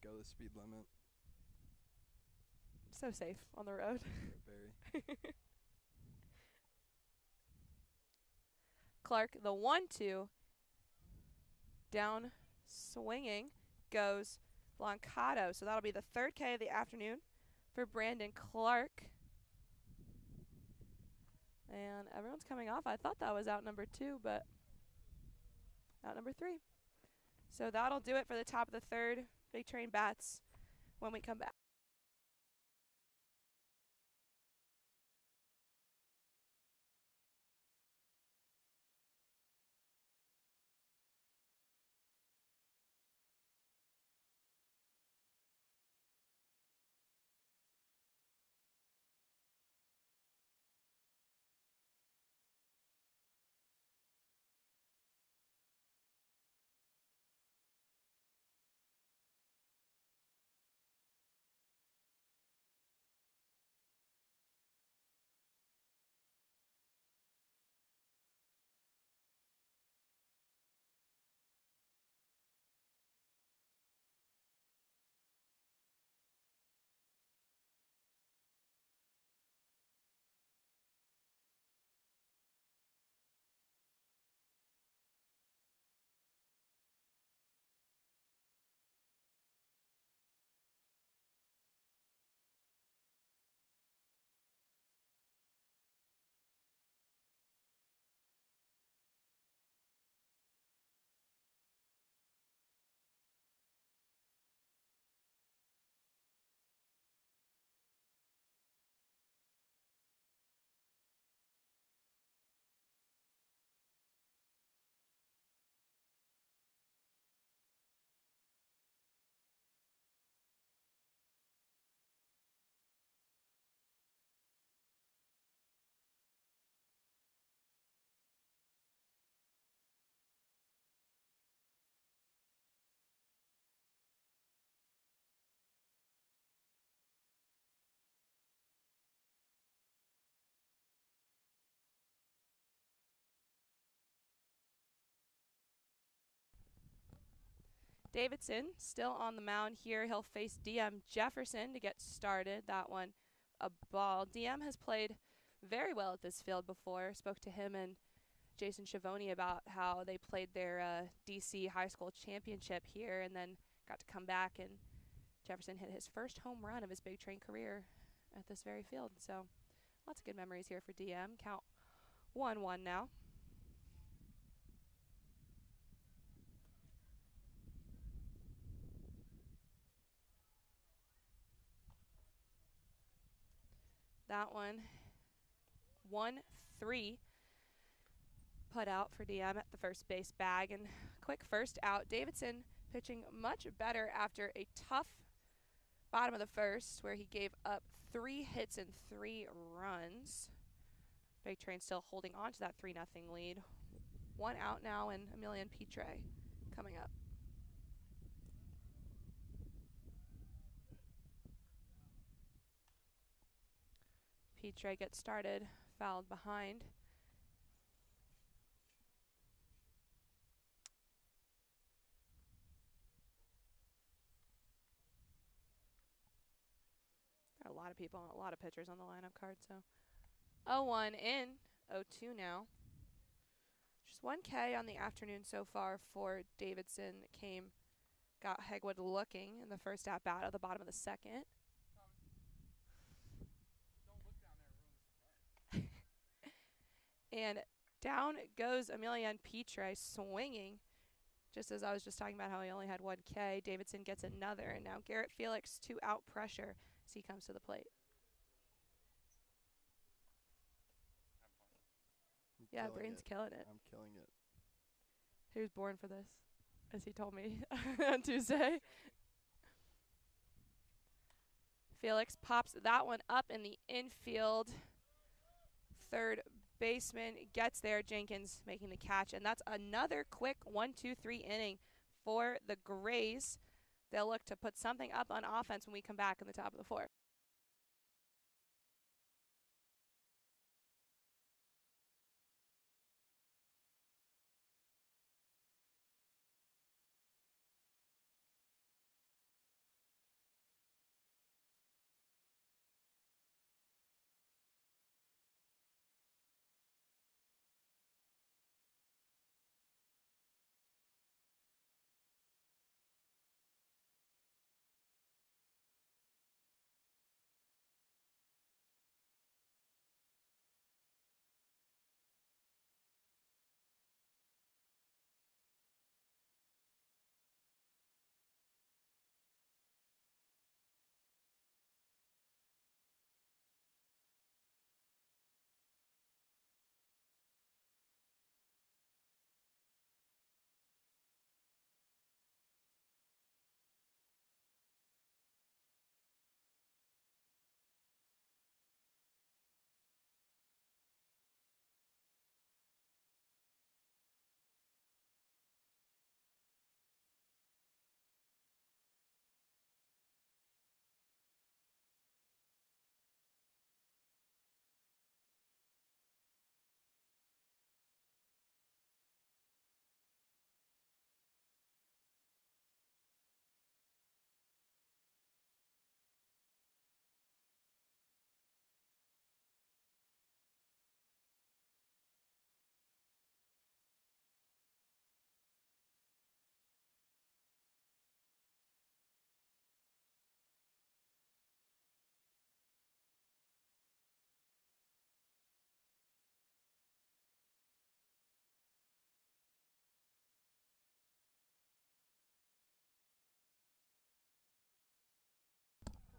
go the speed limit. So safe on the road. Very. Clark, the 1-2. Down swinging goes Blancato. So that'll be the third K of the afternoon for Brandon Clark. And everyone's coming off. I thought that was out number 2, but out number 3. So that'll do it for the top of the third. Big Train bats when we come back. Davidson still on the mound here. He'll face DM Jefferson to get started. That one a ball. DM has played very well at this field before. Spoke to him and Jason Schiavone about how they played their DC high school championship here and then got to come back, and Jefferson hit his first home run of his Big Train career at this very field. So lots of good memories here for DM. Count 1-1 now. That one 1-3 put out for DM at the first base bag, and quick first out. Davidson pitching much better after a tough bottom of the first where he gave up 3 hits and 3 runs. Big Train still holding on to that 3-0 lead. 1 out now, and Emilian Petre coming up. Petre gets started, fouled behind. There are a lot of people, a lot of pitchers on the lineup card, so 0-1 in, 0-2 now. Just 1 K on the afternoon so far for Davidson. Got Hegwood looking in the first at bat at the bottom of the second. And down goes Emilian Petre swinging. Just as I was just talking about how he only had 1 K, Davidson gets another, and now Garrett Felix 2 out pressure as he comes to the plate. Yeah, Brain's killing it. I'm killing it. He was born for this, as he told me on Tuesday. Felix pops that one up in the infield. Third baseman gets there. Jenkins making the catch, and that's another quick 1-2-3 inning for the Grays. They'll look to put something up on offense when we come back in the top of the 4th.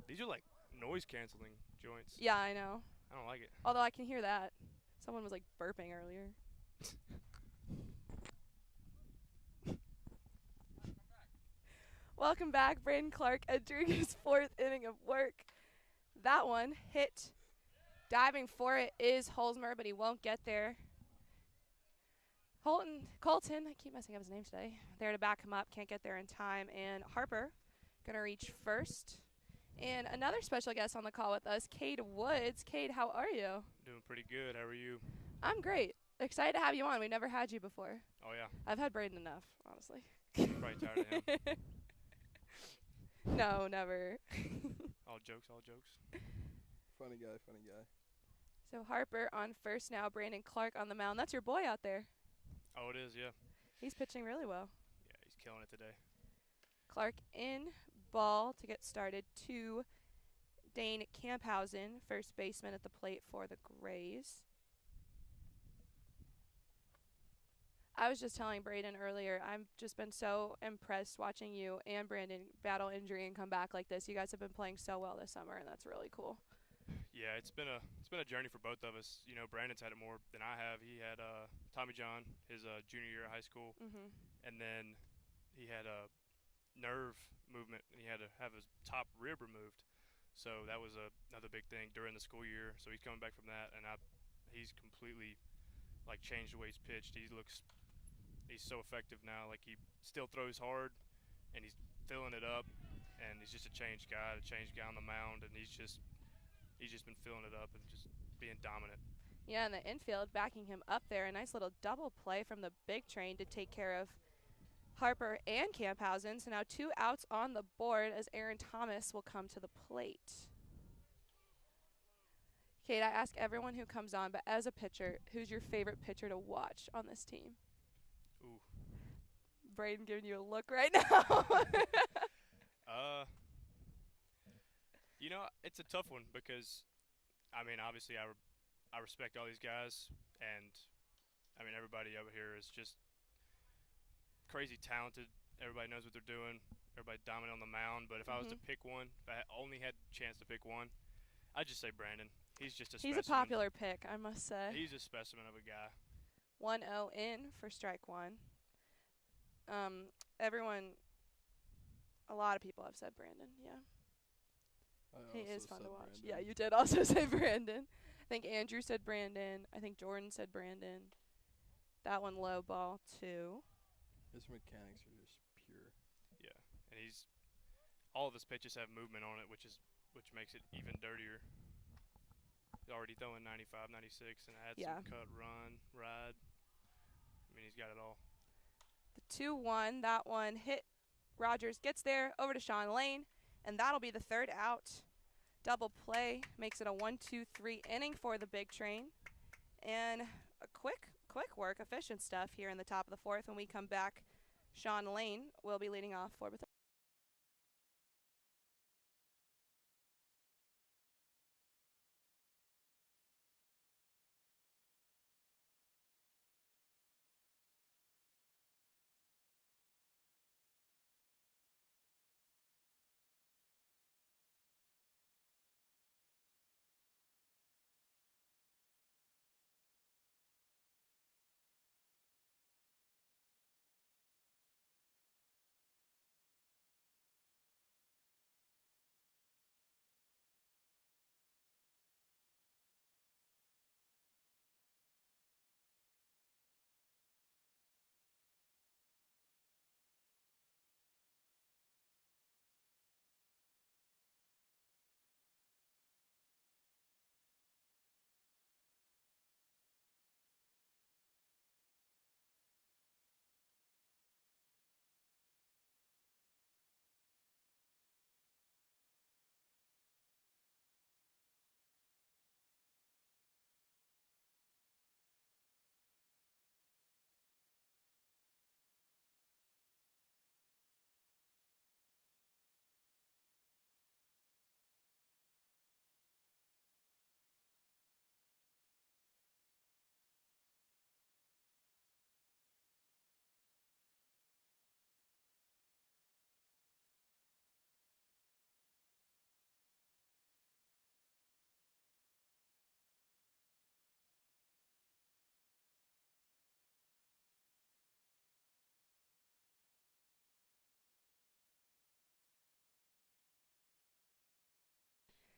These are like noise canceling joints. Yeah, I know. I don't like it. Although I can hear that. Someone was like burping earlier. Welcome back. Braden Clark entering his 4th inning of work. That one hit. Diving for it is Holzmer, but he won't get there. Colton, I keep messing up his name today. There to back him up, can't get there in time. And Harper gonna reach first. And another special guest on the call with us, Cade Woods. Cade, how are you? Doing pretty good. How are you? I'm great. Excited to have you on. We never had you before. Oh yeah, I've had Braden enough, honestly. probably tired of him. No, never. All jokes, all jokes. Funny guy, funny guy. So Harper on first now, Brandon Clark on the mound. That's your boy out there. Oh, it is, yeah. He's pitching really well. Yeah, he's killing it today. Clark in, ball to get started to Dane Camphausen, first baseman at the plate for the Grays. I was just telling Braden earlier, I've just been so impressed watching you and Brandon battle injury and come back like this. You guys have been playing so well this summer, and that's really cool. Yeah, it's been a journey for both of us. You know, Brandon's had it more than I have. He had Tommy John his junior year of high school, Mhm. and then he had a nerve movement, and he had to have his top rib removed. So that was another big thing during the school year. So he's coming back from that, and he's completely like changed the way he's pitched. He's so effective now. Like he still throws hard, and he's filling it up, and he's just a changed guy on the mound, and he's just been filling it up and just being dominant. Yeah, in the infield, backing him up there. A nice little double play from the big train to take care of Harper and Camphausen. So now 2 outs on the board as Aaron Thomas will come to the plate. Kate, I ask everyone who comes on, but as a pitcher, who's your favorite pitcher to watch on this team? Ooh. Braden giving you a look right now. You know, it's a tough one because, I mean, obviously I respect all these guys, and I mean everybody over here is just crazy talented. Everybody knows what they're doing. Everybody dominant on the mound. But if I was to pick one, if I only had a chance to pick one, I'd just say Brandon. He's just a specimen. He's a popular pick, I must say. He's a specimen of a guy. 1-0 in for strike one. A lot of people have said Brandon, yeah. He is fun to watch. Brandon. Yeah, you did also say Brandon. I think Andrew said Brandon. I think Jordan said Brandon. That one low ball, 2. His mechanics are just pure. Yeah, and all of his pitches have movement on it, which makes it even dirtier. He's already throwing 95, 96, and had some cut, run, ride. I mean, he's got it all. The 2-1, that one hit. Rogers gets there, over to Sean Lane, and that'll be the third out. Double play makes it a 1-2-3 inning for the big train. And a quick work, efficient stuff here in the top of the fourth. When we come back, Sean Lane will be leading off for Bethesda.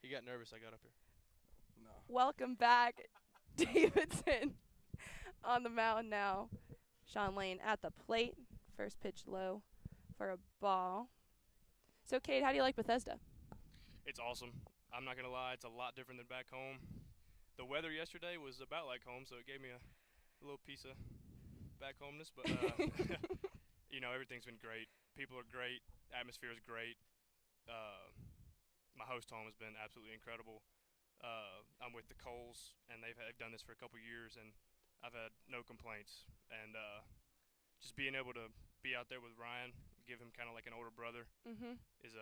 He got nervous. I got up here. No. Welcome back, Davidson on the mound now. Sean Lane at the plate. First pitch low for a ball. So, Kate, how do you like Bethesda? It's awesome. I'm not going to lie. It's a lot different than back home. The weather yesterday was about like home, so it gave me a little piece of back homeness, but everything's been great. People are great. Atmosphere is great. My host home has been absolutely incredible. I'm with the Coles, and they've done this for a couple years, and I've had no complaints. And just being able to be out there with Ryan, give him kind of like an older brother, is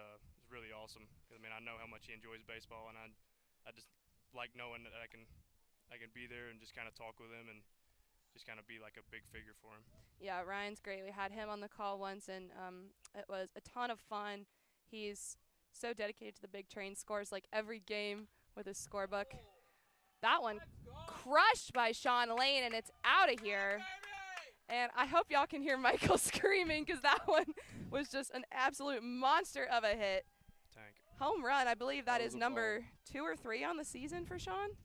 really awesome. 'Cause, I mean, I know how much he enjoys baseball, and I just like knowing that I can be there and just kind of talk with him and just kind of be like a big figure for him. Yeah, Ryan's great. We had him on the call once, and it was a ton of fun. He's so dedicated to the big train, scores like every game with his scorebook. That one crushed by Sean Lane, and it's out of here. And I hope y'all can hear Michael screaming because that one was just an absolute monster of a hit. Tank. Home run, I believe that is was a number 2 or 3 on the season for Sean.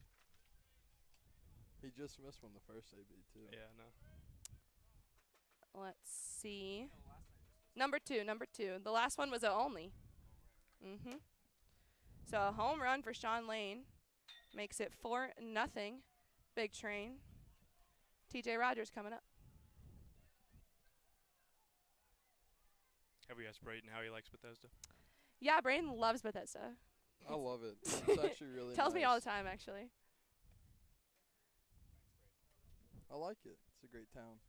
He just missed one the first AB too. Yeah, no. Let's see. Number 2. The last one was a only. So a home run for Sean Lane makes it 4-0. Big Train. TJ Rogers coming up. Have we asked Braden how he likes Bethesda? Yeah, Braden loves Bethesda. I love it. It's actually really Tells me nice. all the time, actually. I like it. It's a great town.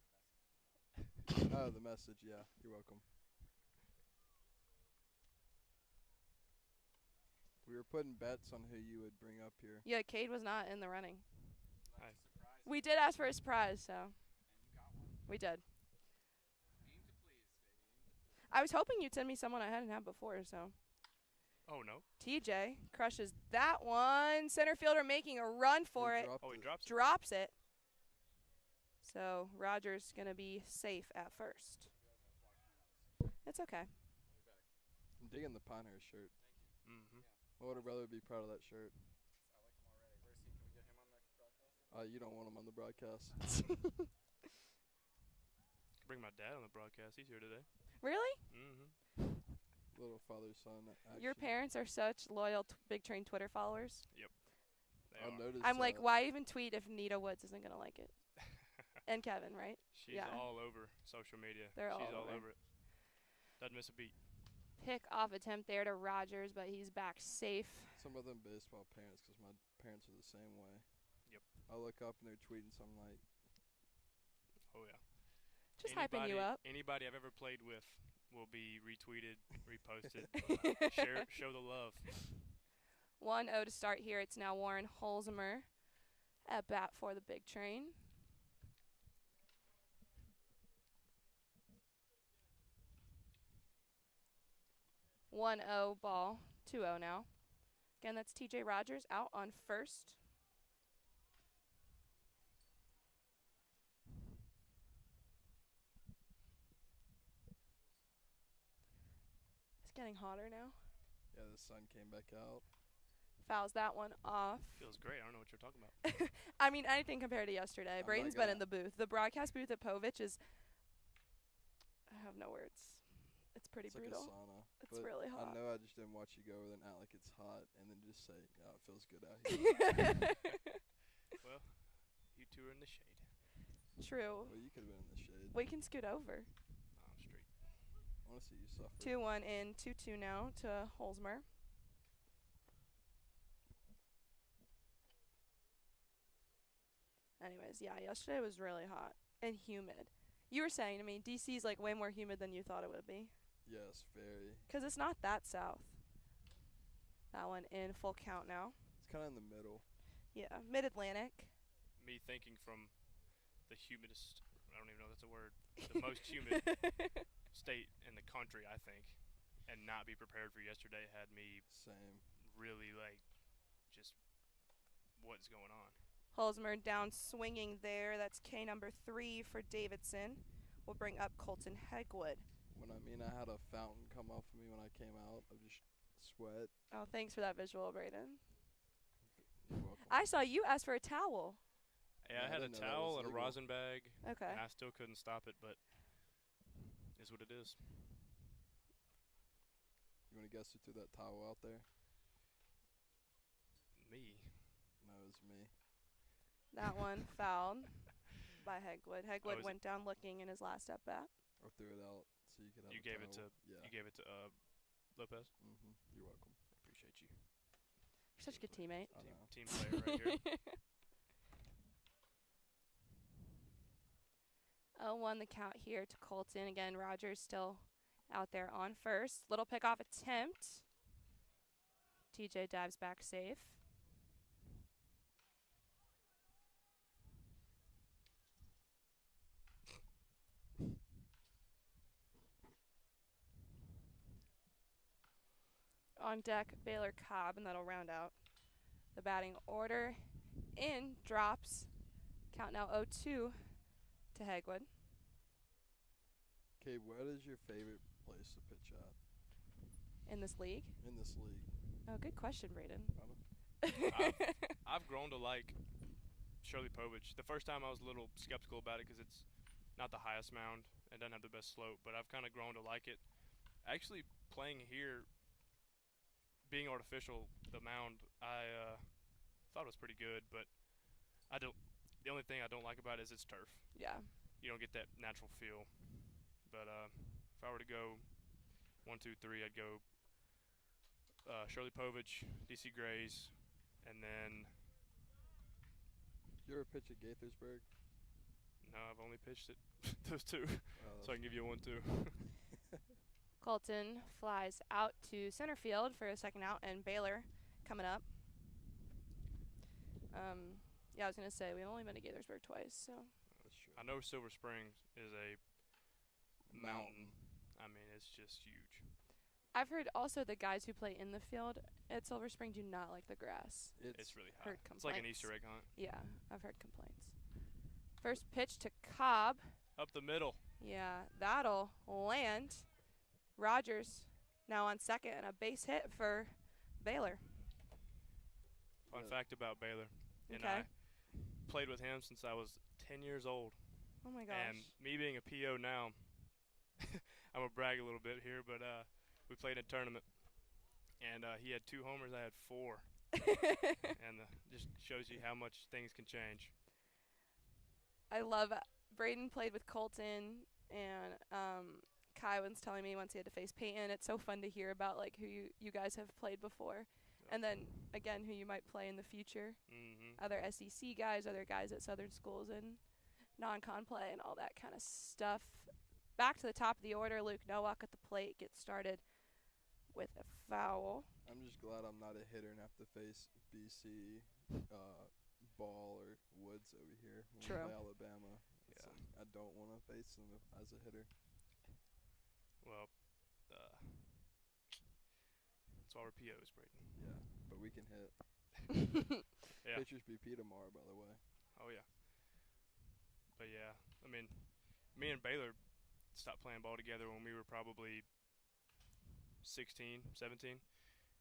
Oh, the message. Yeah, you're welcome. We were putting bets on who you would bring up here. Yeah, Cade was not in the running. Hi. We did ask for a surprise, so. We did. I was hoping you'd send me someone I hadn't had before, so. Oh, no. TJ crushes that one. Center fielder making a run for We it. dropped Oh, he it. drops it. Drops it. So Rogers going to be safe at first. It's okay. I'm digging the Pinehurst shirt. Mm-hmm. My older brother would be proud of that shirt. You don't want him on the broadcast. Bring my dad on the broadcast. He's here today. Really? Mm-hmm. Little father-son action. Your parents are such loyal Big Train Twitter followers. They I are. noticed I'm like, that. why even tweet if Nita Woods isn't going to like it? And Kevin, right? She's Yeah. all over social media. They're She's all all over. over it. Doesn't miss a beat. Pick off attempt there to Rogers, but he's back safe. Some of them baseball parents, because my parents are the same way. Yep. I look up and they're tweeting something like, Oh, yeah. Just hyping you up. Anybody I've ever played with will be retweeted, reposted. Show the love. 1-0 to start here. It's now Warren Holzmer at bat for the Big Train. One 0 ball, 2-0 now. Again, that's TJ Rogers out on first. It's getting hotter now. yeah, the sun came back out. Fouls that one off. Feels great. I don't know what you're talking about. I mean, anything compared to yesterday. not Braden's been gonna- in the booth. The broadcast booth at Povich is, I have no words. It's pretty It's brutal. like a sauna. It's But really hot. I know I just didn't watch you go over there and act like it's hot and then just say, yeah, it feels good out here. Well, you two are in the shade. True. Well, you could have been in the shade. We can scoot over. No, I'm straight. I want to see you suffer. 2-1 in 2-2 now to Holzmer. Anyways, yeah, yesterday was really hot and humid. You were saying to me, DC's like way more humid than you thought it would be. Yes, very. 'Cause it's not that south. That one in full count now. It's kind of in the middle. Yeah, mid-Atlantic. Me thinking from the humidest, I don't even know if that's a word, the most humid state in the country, I think, and not be prepared for yesterday had me Same. really like just what's going on. Holzmer down swinging there. That's K number 3 for Davidson. We'll bring up Colton Hegwood. When I mean I had a fountain come off of me when I came out of just sweat. Oh, thanks for that visual, Braden. You're welcome. I saw you ask for a towel. Yeah, Yeah, I I had a didn't know that towel was and a legal. rosin bag, Okay. and I still couldn't stop it, but is what it is. You want to guess who threw that towel out there? Me. No, it was me. That one fouled. by Hegwood. Hegwood is went down looking in his last at bat. Or threw it out so you could have You a gave it title. to Yeah. you gave it to Lopez. You're welcome. I appreciate you. You're such a good teammate. I know. Team player right here. 0-1 the count here to Colton. Again, Rogers still out there on first. Little pickoff attempt. TJ dives back safe. On deck, Baylor Cobb, and that'll round out the batting order. In drops. Count now 0-2 to Hegwood. Okay, what is your favorite place to pitch at In this league? in this league? Oh, good question, Braden. I've grown to like Shirley Povich. The first time I was a little skeptical about it because it's not the highest mound and doesn't have the best slope, but I've kind of grown to like it. Actually, playing here, being artificial, the mound, I thought it was pretty good, but I don't. The only thing I don't like about it is it's turf. Yeah. You don't get that natural feel. But if I were to go 1, 2, 3, I'd go Shirley Povich, DC Grays, and then You ever pitch at Gaithersburg? no, I've only pitched it those two, Oh, so I can give you a 1, 2. Colton flies out to center field for a second out, and Baylor coming up. Yeah, I was going to say, we've only been to Gaithersburg twice, so. that's true. I know Silver Springs is a mountain. I mean, it's just huge. I've heard also the guys who play in the field at Silver Spring do not like the grass. It's really high. Heard It's like an complaints. Easter egg hunt. Yeah, I've heard complaints. First pitch to Cobb. Up the middle. Yeah, that'll land. Rogers now on second, and a base hit for Baylor. Fun Yeah. fact about Baylor. And Okay. I played with him since I was 10 years old. Oh my gosh. And me being a PO now, I'm going to brag a little bit here, but we played in a tournament. And he had 2 homers, I had 4. And just shows you how much things can change. I love Braden played with Colton, and Kai was telling me once he had to face Peyton. It's so fun to hear about like who you guys have played before, and then again who you might play in the future. Mm-hmm. Other SEC guys, other guys at Southern schools, and non-con play and all that kind of stuff. Back to the top of the order, Luke Nowak at the plate gets started with a foul. I'm just glad I'm not a hitter and have to face BC, Ball, or Woods over here when True. we play Alabama. It's Yeah. like, I don't want to face them as a hitter. Well, that's why we're POs, Braden. Yeah, but we can hit. Yeah. Pitchers BP tomorrow, by the way. Oh, yeah. But, yeah, I mean, me and Baylor stopped playing ball together when we were probably 16, 17.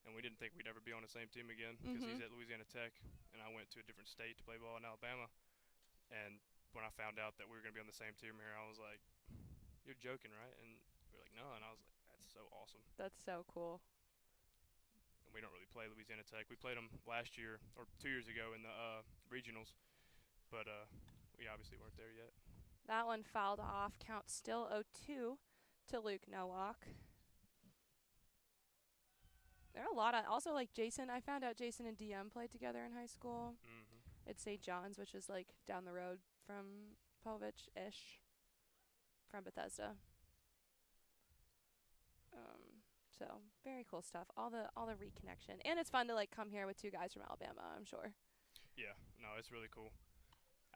And we didn't think we'd ever be on the same team again because he's at Louisiana Tech, and I went to a different state to play ball in Alabama. And when I found out that we were going to be on the same team here, I was like, "You're joking, right?" And we were like, "No." And I was like, "That's so awesome." That's so cool. And we don't really play Louisiana Tech. We played them last year or 2 years ago in the regionals, but we obviously weren't there yet. That one fouled off. Count still 0-2 to Luke Nowak. There are a lot of also like Jason. I found out Jason and DM played together in high school. Mm-hmm. At St. John's, which is like down the road from Povich-ish, from Bethesda. So very cool stuff. All the reconnection, and it's fun to like come here with 2 guys from Alabama. I'm sure. Yeah, no, it's really cool.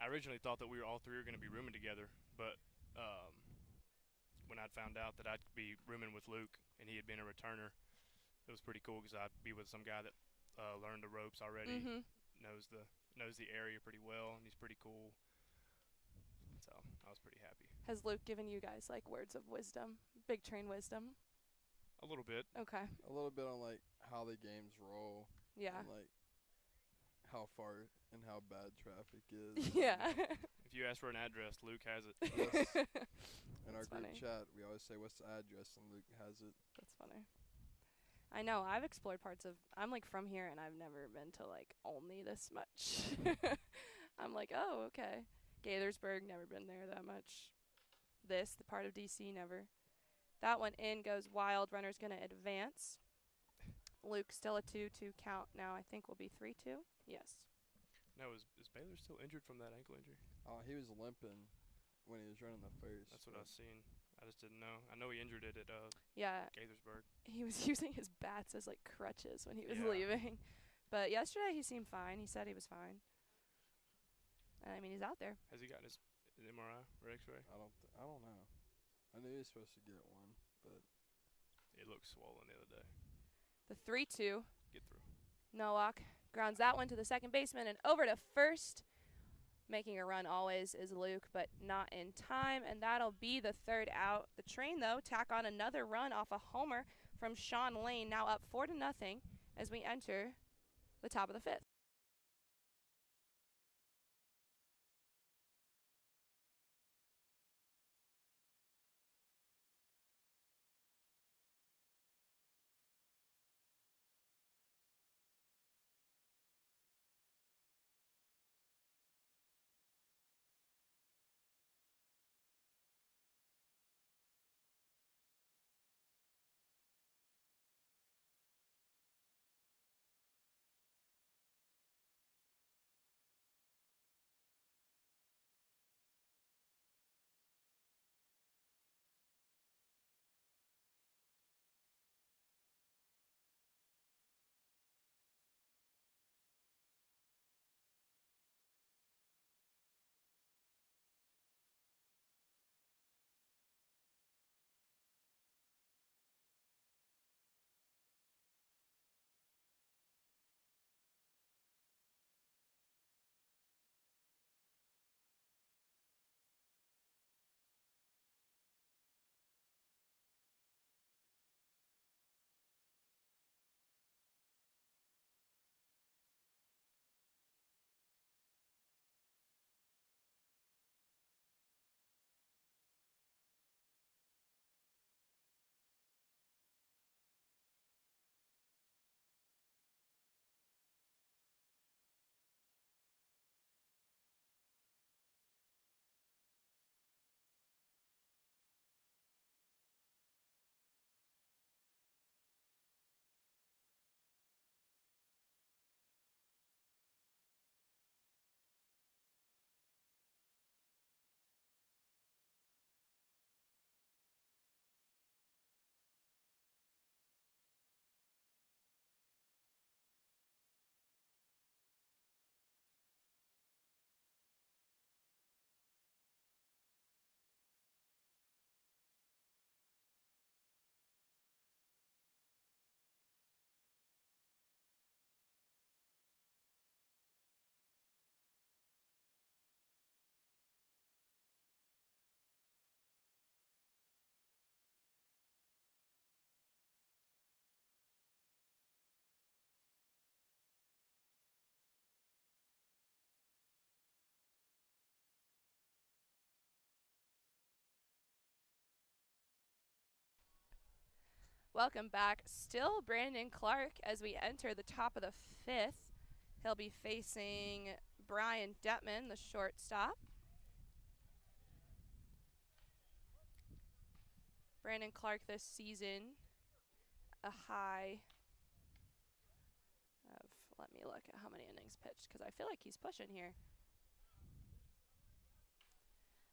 I originally thought that we were all 3 were going to be rooming together, but when I found out that I'd be rooming with Luke and he had been a returner, it was pretty cool because I'd be with some guy that learned the ropes already, knows the area pretty well, and he's pretty cool. So I was pretty happy. Has Luke given you guys like words of wisdom, big train wisdom? A little bit. Okay. A little bit on like how the games roll, Yeah. and like how far and how bad traffic is. Yeah. If you ask for an address, Luke has it. Yes. In our That's group funny. chat, we always say, "What's the address?" and Luke has it. That's funny. I know. I've explored parts of. I'm like from here, and I've never been to like Olney this much. I'm like, oh, okay. Gaithersburg, never been there that much. The part of DC, never. That one in goes wild. Runner's going to advance. Luke still a 2-2 count now. I think will be 3-2. Yes. Now, is Baylor still injured from that ankle injury? Oh, he was limping when he was running the first. That's what I seen. I just didn't know. I know he injured it at Yeah. Gaithersburg. He was using his bats as like crutches when he was Yeah. leaving. But yesterday he seemed fine. He said he was fine. I mean, he's out there. Has he gotten his MRI or X-ray? I don't know. I knew he was supposed to get one, but It looked swollen the other day. The 3-2. Get through. Nowak grounds that one to the second baseman and over to first. Making a run always is Luke, but not in time, and that'll be the third out. The Train, though, tack on another run off a homer from Sean Lane, now up 4-0 as we enter the top of the fifth. Welcome back. Still Brandon Clark as we enter the top of the fifth. He'll be facing Brian Detman, the shortstop. Brandon Clark this season, a high of, let me look at how many innings pitched because I feel like he's pushing here.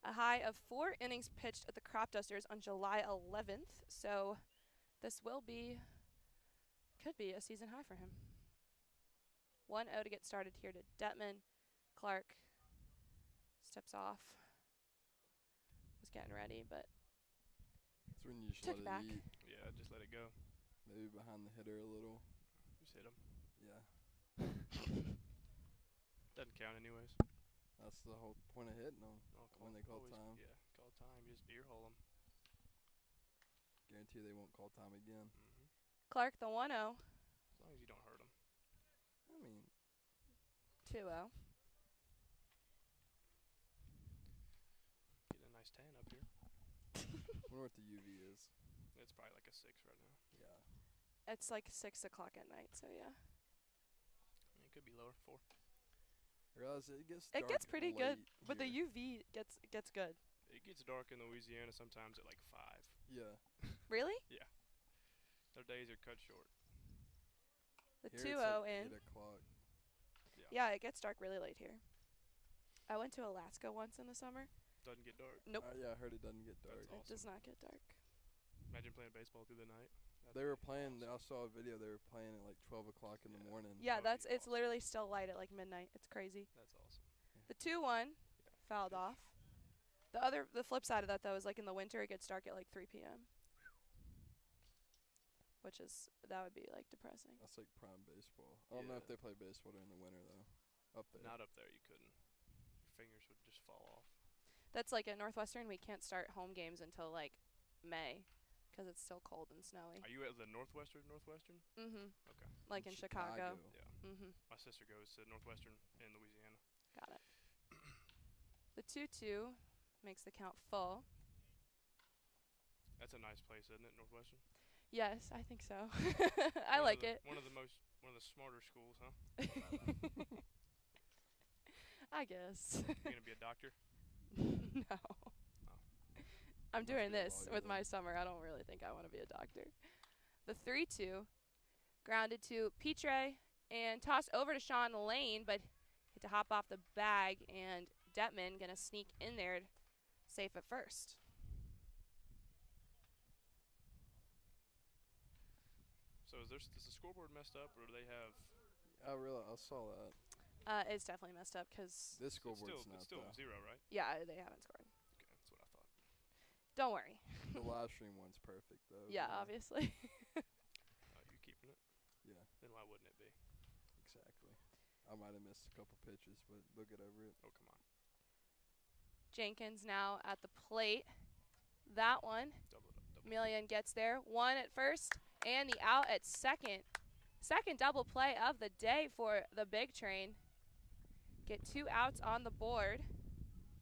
A high of 4 innings pitched at the Crop Dusters on July 11th. So this could be a season high for him. 1-0 to get started here to Detman. Clark steps off. Was getting ready, but it's when you just took let back. it eat. Yeah, just let it go. Maybe behind the hitter a little. Just hit him. Yeah. Doesn't count anyways. That's the whole point of hitting them. When they call always, time. Yeah, call time. You just ear hole them. Guarantee they won't call time again. Clark the 1-0. As long as you don't hurt them. I mean, 2-0. Getting a nice tan up here. I wonder what the UV is. It's probably like a 6 right now. Yeah. It's like 6 o'clock at night, so yeah. It could be lower. 4. I realize it gets It gets dark pretty good, late but the here. UV gets good. It gets dark in Louisiana sometimes at like 5. Yeah. Really? Their days are cut short. The Here 2-0 it's like in. 8 o'clock. Yeah, it gets dark really late here. I went to Alaska once in the summer. Doesn't get dark. Nope. Yeah, I heard it doesn't get dark. That's It does not get dark. Imagine playing baseball through the night. They were playing. I saw a video. They were playing at like 12 o'clock in the Yeah. morning. Yeah, That would be it's awesome. literally still light at like midnight. It's crazy. That's awesome. The 2-1 fouled pitch. off. The flip side of that though is like in the winter it gets dark at like 3 p.m. That would be like depressing. That's like prime baseball. I don't know if Yeah. they play baseball during the winter though. Up there. Not up there, you couldn't. Your fingers would just fall off. That's like at Northwestern we can't start home games until like May because it's still cold and snowy. Are you at the Northwestern? Mhm. Okay. Like in Chicago. Yeah. Mhm. My sister goes to Northwestern in Louisiana. Got it. The 2-2 makes the count full. That's a nice place, isn't it, Northwestern? Yes, I think so. I like it. One of the smarter schools, huh? I guess. You gonna be a doctor? No. I'm Must doing be a this lawyer with then. my summer. I don't really think I want to be a doctor. The 3-2 grounded to Petre and tossed over to Sean Lane, but had to hop off the bag, and Detman gonna sneak in there, safe at first. So is the scoreboard messed up, or do they have? I saw that. It's definitely messed up because This scoreboard's it's not still though. 0, right? yeah, they haven't scored. Okay, that's what I thought. Don't worry. The live stream one's perfect though. Yeah, but, obviously. You keeping it? Yeah, Then why wouldn't it be? exactly. I might have missed a couple pitches, but they'll get over it. Oh, come on. Jenkins now at the plate. That one. Double it up. Million gets there. One at first and the out at second. Second double play of the day for the Big Train. Get 2 outs on the board.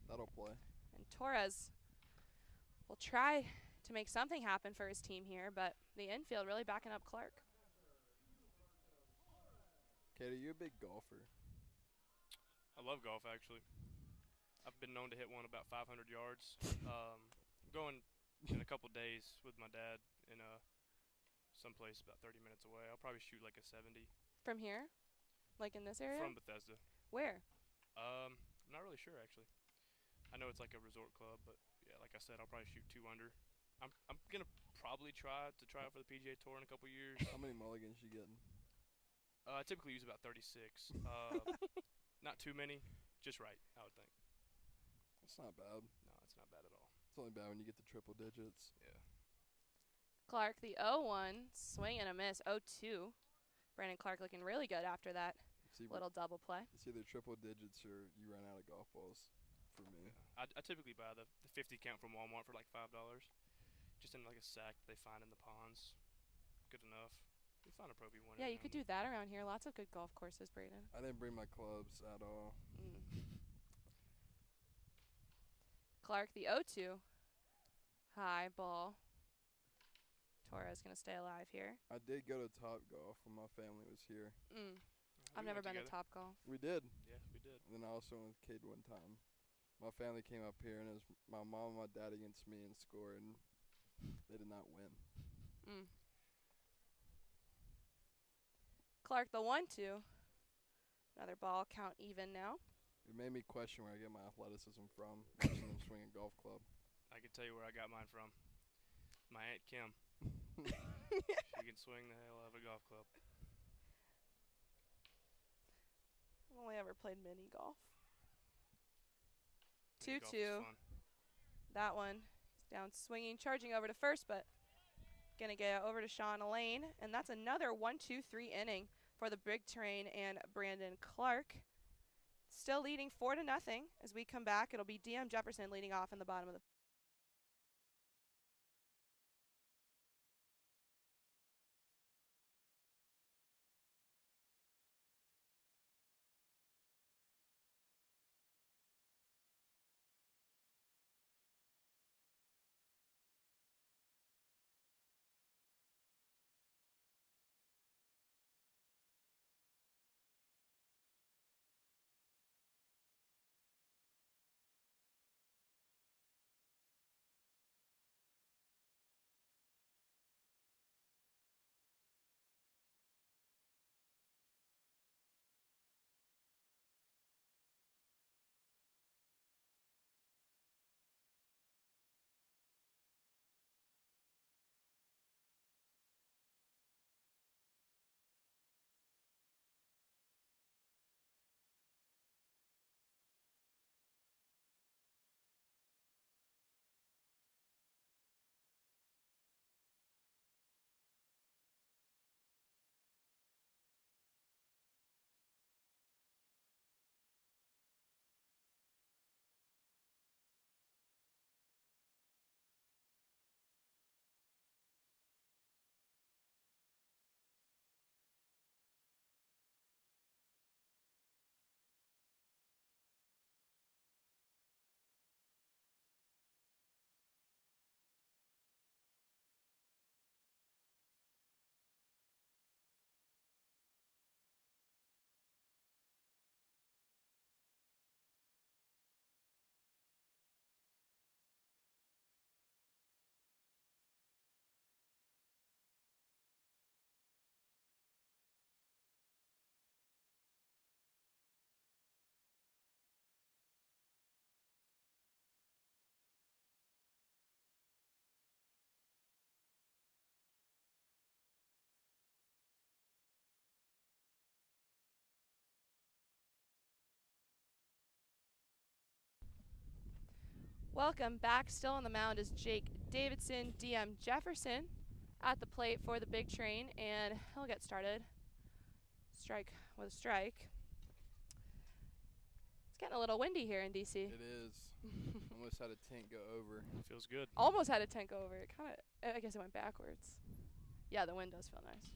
That'll play. And Torres will try to make something happen for his team here, but the infield really backing up Clark. Katie, you a big golfer? I love golf, actually. I've been known to hit one about 500 yards. I'm going in a couple days with my dad in someplace about 30 minutes away. I'll probably shoot like a 70 From here? Like in this area? from Bethesda. Where? I'm not really sure, actually. I know it's like a resort club, but yeah, like I said, I'll probably shoot 2 under. I'm gonna probably try out for the PGA Tour in a couple years. How many mulligans you getting? I typically use about 36. Not too many, just right, I would think. That's not bad. No, it's not bad at all. It's only bad when you get the triple digits. Yeah. Clark, the 0-1, swing and a miss, 0-2. Brandon Clark looking really good after that It's either, little double play. it's either triple digits or you run out of golf balls. For me, I typically buy the 50 count from Walmart for like $5, just in like a sack they find in the ponds. Good enough. You find a Pro V one. Yeah, you could do that around here. Lots of good golf courses, Braden. I didn't bring my clubs at all. Clark, the 0-2. High ball. Torres going to stay alive here. I did go to Top Golf when my family was here. I've never been to Top Golf. We did. Yes, we did. And then I also went with Cade one time. My family came up here, and it was my mom and my dad against me and scored, and they did not win. Clark, the 1-2. Another ball, count even now. It made me question where I get my athleticism from, watching them swing a golf club. I can tell you where I got mine from. My Aunt Kim. She can swing the hell out of a golf club. I've only ever played mini golf. Mini golf is 2-2. fun. That one. He's down swinging, charging over to first, but going to get over to Sean Lane. And that's another 1-2-3 inning for the Big Train and Brandon Clark. Still leading 4-0. As we come back, it'll be DM Jefferson leading off in the bottom of the Welcome back. Still on the mound is Jake Davidson, DM Jefferson at the plate for the big train, and he'll get started. Strike with a strike. It's getting a little windy here in DC. It is. Almost had a tank go over. Feels good. Almost had a tank over. It kind of, I guess it went backwards. Yeah, the wind does feel nice.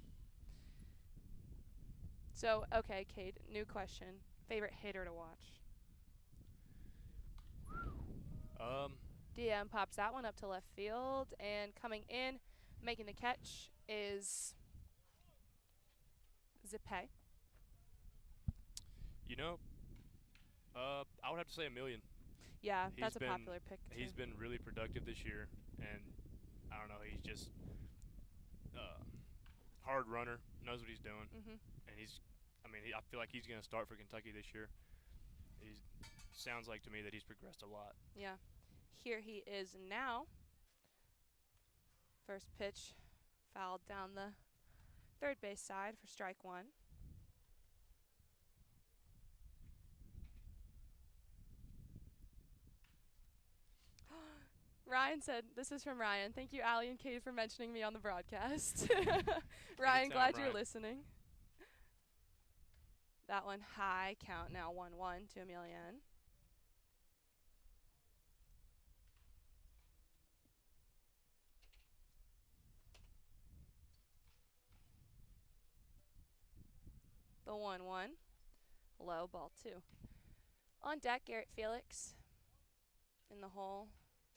So, okay, Kate, new question. Favorite hitter to watch? DM pops that one up to left field, and coming in, making the catch is Zippe. You know, I would have to say Emilian. Yeah, He's that's a been- popular pick too. He's been really productive this year, and I don't know, he's just hard runner, knows what he's doing, and I feel like he's going to start for Kentucky this year. He sounds like to me that he's progressed a lot. Yeah. Here he is now. First pitch fouled down the third base side for strike one. Ryan said, this is from Ryan. Thank you, Allie and Kate, for mentioning me on the broadcast. Ryan, Anytime, glad you're Ryan. listening. That one high, count now 1-1 to Emilian. The 1-1. Low, ball 2. On deck, Garrett Felix. In the hole,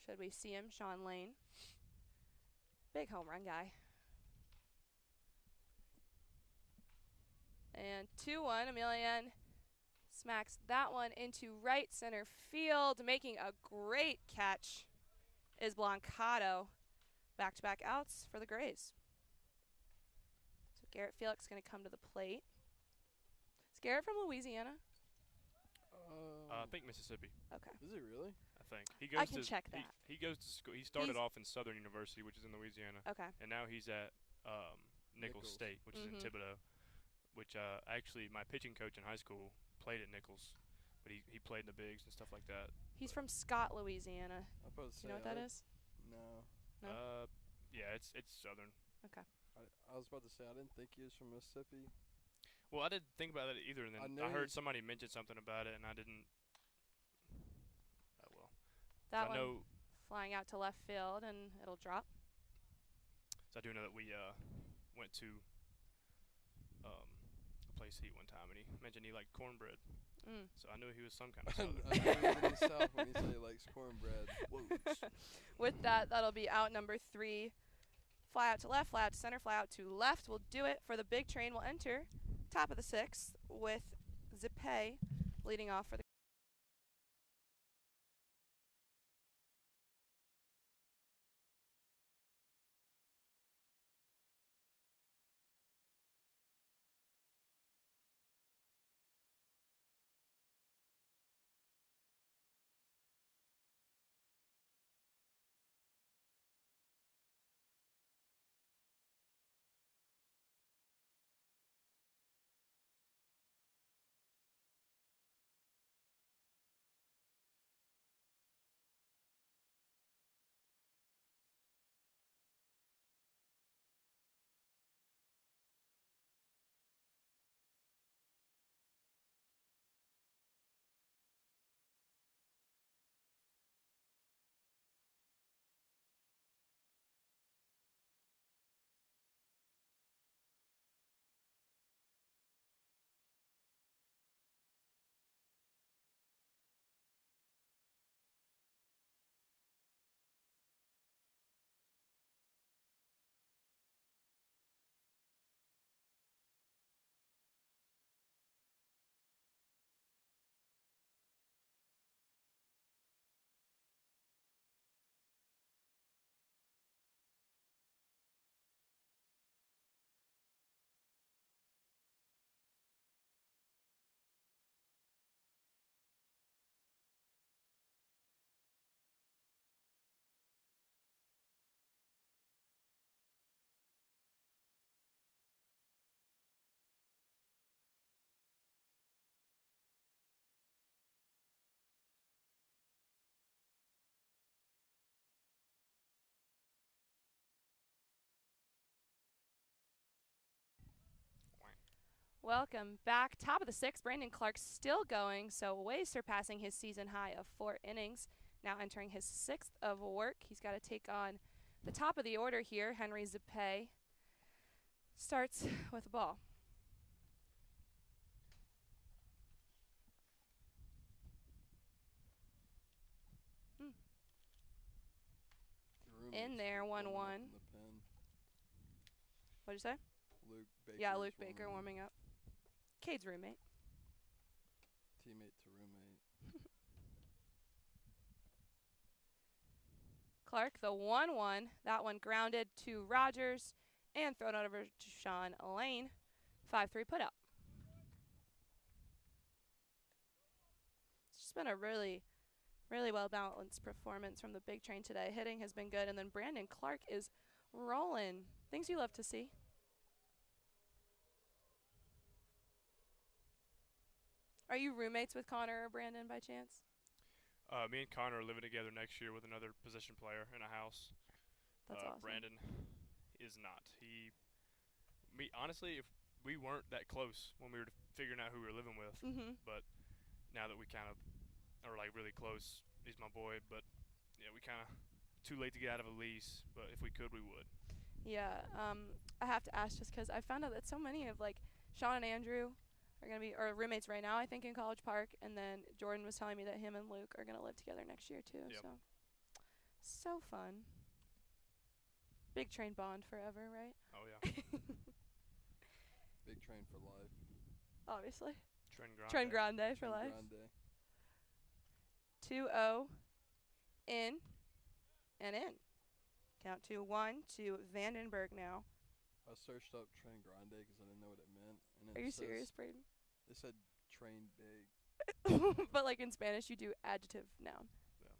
should we see him, Sean Lane. Big home run guy. And 2-1, Emilian smacks that one into right center field. Making a great catch is Blancato. Back-to-back outs for the Grays. So Garrett Felix going to come to the plate. Is Garrett from Louisiana? I think Mississippi. Okay. Is it really? I think he goes I can to check he- that. He goes to school. He started He's- off in Southern University, which is in Louisiana, Okay. and now he's at Nichols Nichols. State, which is in Mhm. Thibodeau. Which actually, my pitching coach in high school played at Nichols, but he played in the bigs and stuff like that. He's from Scott, Louisiana. I was about to Do say. you know what that is? No. No? Yeah, it's Southern. I was about to say I didn't think he was from Mississippi. Well, I didn't think about that either, and I then know I heard he's- somebody mention something about it, and I didn't. Oh well. That I one know. flying out to left field, and it'll drop. So I do know that we went to a place to eat one time, and he mentioned he liked cornbread. Mm. So I knew he was some kind of I Southern. know he lives in the South when he said he likes cornbread. With that, that'll be out number 3. Fly out to left, fly out to center, fly out to left. Will do it for the big train. Will enter top of the 6th with Zippe leading off for the Welcome back. Top of the sixth, Brandon Clark still going, so way surpassing his season high of 4 innings. Now entering his 6th of work. He's got to take on the top of the order here. Henry Zapay starts with the ball. In there, 1-1. What'd you say? Luke Baker. Yeah, Luke Baker warming up. Cade's roommate. Teammate to roommate. Clark, the 1-1. That one grounded to Rogers and thrown over to Sean Lane. 5-3 put out. It's just been a really well balanced performance from the big train today. Hitting has been good, and then Brandon Clark is rolling. Things you love to see. Are you roommates with Connor or Brandon by chance? Me and Connor are living together next year with another position player in a house. That's awesome. Brandon is not. Honestly, if we weren't that close when we were figuring out who we were living with, but now that we kind of are like really close, he's my boy. But yeah, we kind of too late to get out of a lease. But if we could, we would. Yeah. I have to ask just because I found out that so many of like Sean and Andrew are gonna be roommates right now, I think, in College Park, and then Jordan was telling me that him and Luke are gonna live together next year too. Yep. So fun. Big train bond forever, right? Oh yeah. Big train for life. Obviously. Tren Grande for Tren life. Grande. 2-0 in and in. Count 2-1 to Vandenberg now. I searched up Tren Grande because I didn't know what it meant. And Are you serious, Braden? It said train big. But like in Spanish, you do adjective noun. Yeah.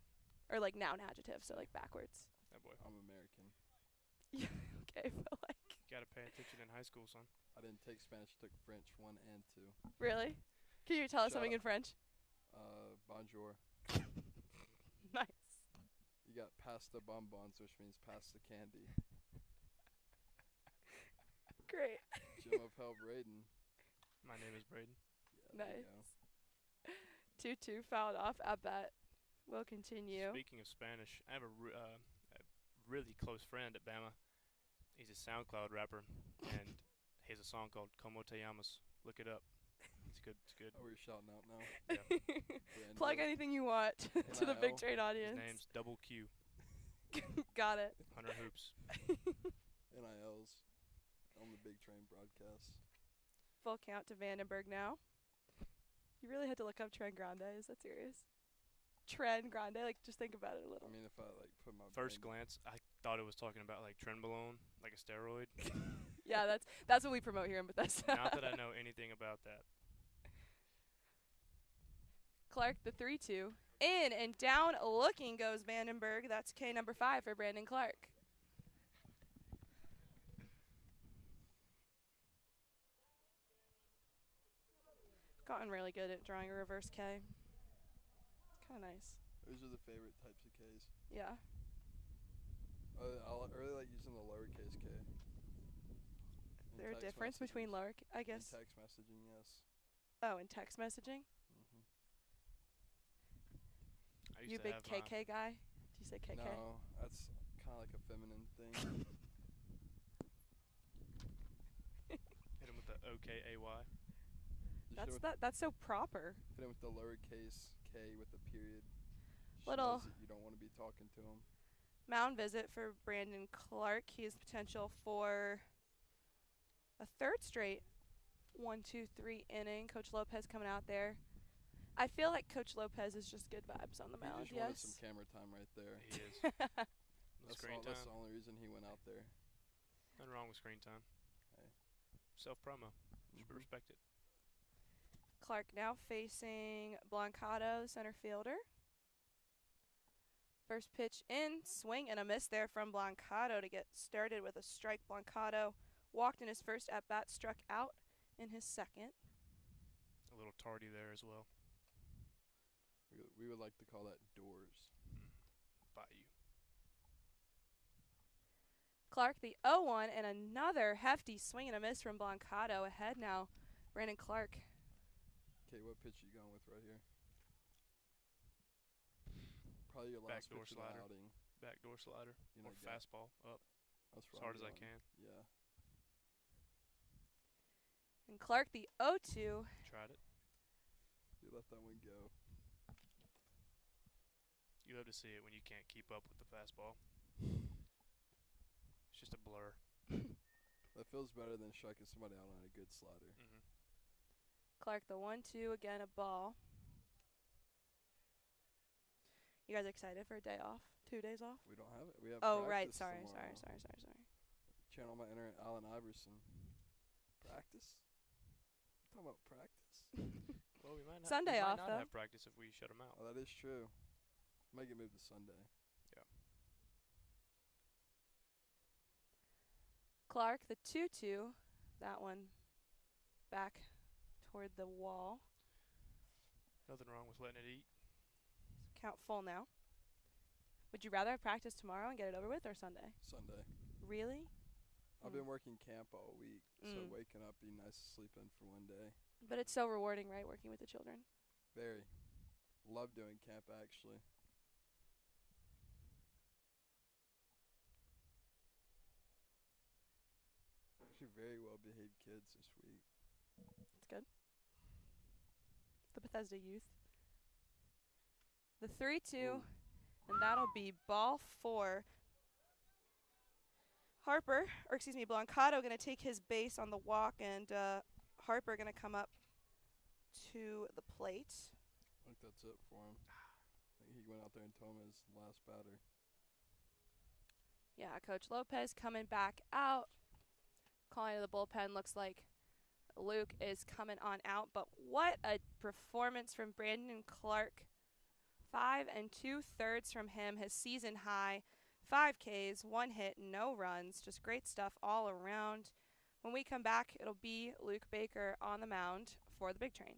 Or like noun adjective, so like backwards. That boy. I'm American. Yeah, okay, but like. You gotta pay attention in high school, son. I didn't take Spanish, I took French 1 and 2. Really? Can you tell us Shut something up. in French? Bonjour. Nice. You got pasta bonbons, which means pasta candy. Great. Jim Appel Braden. My name is Braden. Yeah, there you go. 2-2 fouled off at bat. We'll continue. Speaking of Spanish, I have a really close friend at Bama. He's a SoundCloud rapper, and he has a song called Como Te Llamas. Look it up. It's good. It's good. Oh, we're shouting out now. Yeah. Plug anything you want to the Big Train audience. His name's Double Q. Got it. Hunter Hoops. NILs on the Big Train broadcast. Full count to Vandenberg now. You really had to look up Tren Grande. Is that serious? Tren Grande? Like, just think about it a little. I mean, if I like put my First brain- glance, I thought it was talking about like Trenbolone, like a steroid. Yeah, that's what we promote here in Bethesda. Not that I know anything about that. Clark, the 3-2. In and down looking goes Vandenberg. That's K number 5 for Brandon Clark. Gotten really good at drawing a reverse K. It's kind of nice. Those are the favorite types of Ks. Yeah. I really like using the lowercase K. Is there a difference between lower? I guess. In text messaging, yes. Oh, in text messaging? I used You to big have my- KK guy? Do you say KK? No, that's kind of like a feminine thing. Hit him with the OKAY. Just That's so proper. hit him with the lowercase K with a period. Just Little- knows that you don't want to be talking to him. Mound visit for Brandon Clark. He has potential for a third straight 1-2-3 inning. Coach Lopez coming out there. I feel like Coach Lopez is just good vibes on the He mound. just wanted Yes. some camera time right there. He is. The That's, screen that's time. the only reason he went out there. Nothing wrong with screen time. Hey. Self promo. Should be Mhm. respected. Clark now facing Blancado, center fielder. First pitch in, swing and a miss there from Blancado to get started with a strike. Blancado walked in his first at bat, struck out in his second. A little tardy there as well. We would like to call that doors. By you. Clark the 0-1 and another hefty swing and a miss from Blancado. Ahead now Brandon Clark. Okay, what pitch are you going with right here? Probably your last Backdoor pitch of the slider. outing. Backdoor slider You or know, fastball up That's as where hard I'm as I going. can. Yeah. And Clark, the 0-2. Tried it. You let that one go. You love to see it when you can't keep up with the fastball. It's just a blur. That feels better than striking somebody out on a good slider. Mm-hmm. Clark, the 1-2. Again, a ball. You guys excited for a day off? 2 days off? We don't have it. We have Oh, right. practice Sorry. tomorrow. Channel my inner Allen Iverson. Practice? Talking about practice? Well, we might not. Sunday we off, might not though. have practice if we shut them out. Oh, that is true. Might get moved to Sunday. Yeah. Clark, the 2-2. That one back toward the wall. Nothing wrong with letting it eat. Count full now. Would you rather have practice tomorrow and get it over with or Sunday? Sunday. Really? I've been working camp all week, so Mm. waking up, be nice to sleep in for one day. But it's so rewarding, right, working with the children? Very. Love doing camp, actually. Actually, very well-behaved kids this week. That's good. The Bethesda youth. The 3-2, Ooh. and that'll be ball 4. Blancato going to take his base on the walk, and Harper going to come up to the plate. I think that's it for him. I think he went out there and told him his last batter. Yeah, Coach Lopez coming back out. Calling to the bullpen. Looks like Luke is coming on out. But what a performance from Brandon Clark. 5 2/3 from him. His season high. 5 Ks, 1 hit, no runs. Just great stuff all around. When we come back, it'll be Luke Baker on the mound for the Big Train.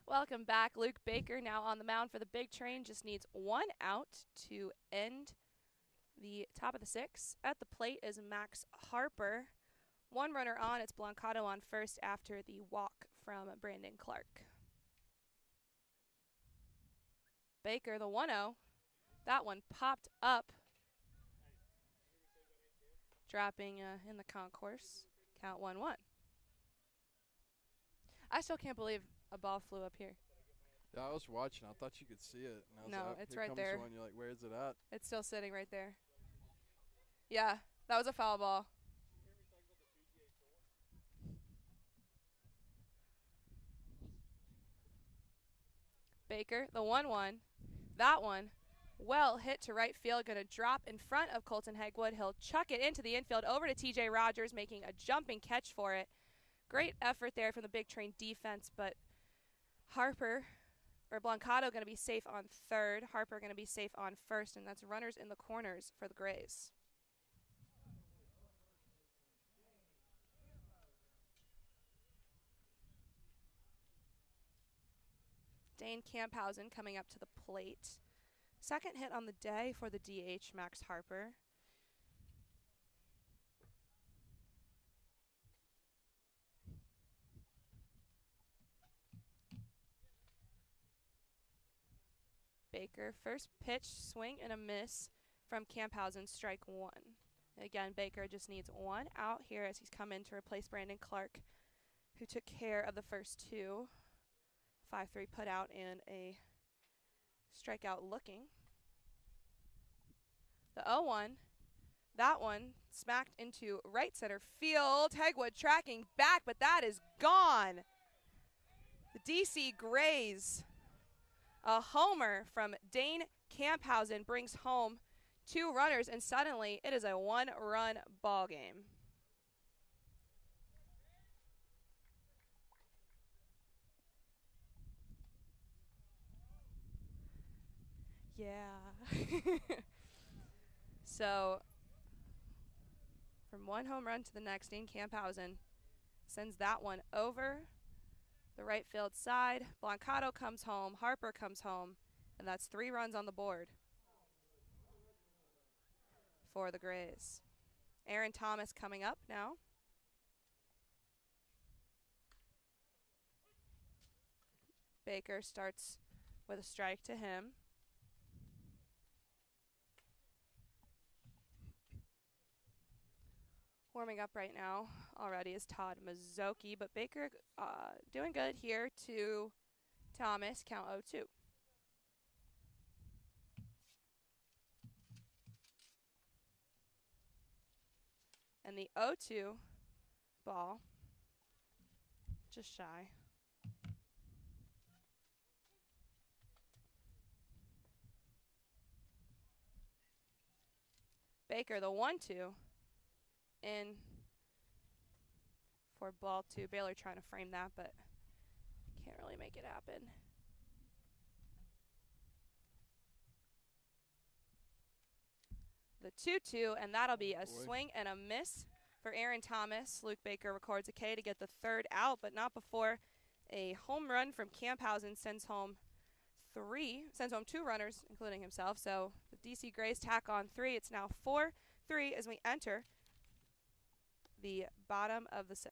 Welcome back. Luke Baker now on the mound for the Big Train. Just needs 1 out to end the top of the 6th. At the plate is Max Harper. 1 runner on. It's Blancato on first after the walk from Brandon Clark. Baker, the 1-0. That one popped up. Dropping in the concourse. Count 1-1. I still can't believe a ball flew up here. Yeah, I was watching. I thought you could see it. And I was No, like, it's here right comes there. one. You're like, where's it at? It's still sitting right there. Yeah, that was a foul ball. Baker, the 1-1. That one, well hit to right field, going to drop in front of Colton Hegwood. He'll chuck it into the infield over to TJ Rogers, making a jumping catch for it. Great effort there from the Big Train defense, but Blancato going to be safe on third. Harper going to be safe on first, and that's runners in the corners for the Grays. Dane Camphausen coming up to the plate. Second hit on the day for the DH, Max Harper. Baker, first pitch, swing and a miss from Camphausen, strike one. Again, Baker just needs one out here as he's come in to replace Brandon Clark, who took care of the first two. 5-3 put out and a strikeout looking. The 0-1, that one smacked into right center field. Hegwood tracking back, but that is gone. The DC Grays, a homer from Dane Camphausen, brings home 2 runners, and suddenly it is a 1-run ball game. Yeah. So, from one home run to the next, Dane Camphausen sends that one over the right field side. Blancato comes home, Harper comes home, and that's 3 runs on the board for the Grays. Aaron Thomas coming up now. Baker starts with a strike to him. Warming up right now already is Todd Mazzocchi, but Baker doing good here to Thomas, count 0-2. And the 0-2 ball, just shy. Baker, the 1-2 in for ball 2. Baylor trying to frame that, but can't really make it happen. The 2-2, and that'll be a swing and a miss for Aaron Thomas. Luke Baker records a K to get the 3rd out, but not before a home run from Camphausen sends home 2 runners, including himself. So the DC Grays tack on 3. It's now 4-3 as we enter the bottom of the 6th.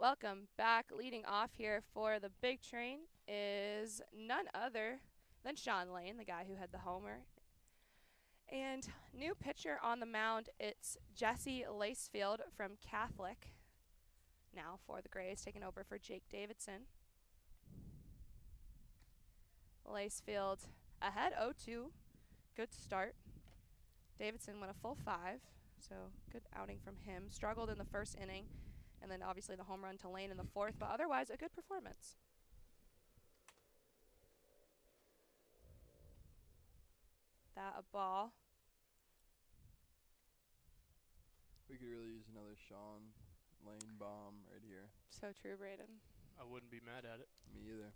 Welcome back. Leading off here for the big train is none other than Sean Lane, the guy who had the homer. And new pitcher on the mound, it's Jesse Lacefield from Catholic. Now for the Grays, taking over for Jake Davidson. Lacefield ahead 0-2. Good start. Davidson went a full 5, so good outing from him. Struggled in the first inning, and then obviously the home run to Lane in the fourth, but otherwise a good performance. That a ball. We could really use another Sean Lane bomb right here. So true, Braden. I wouldn't be mad at it. Me either.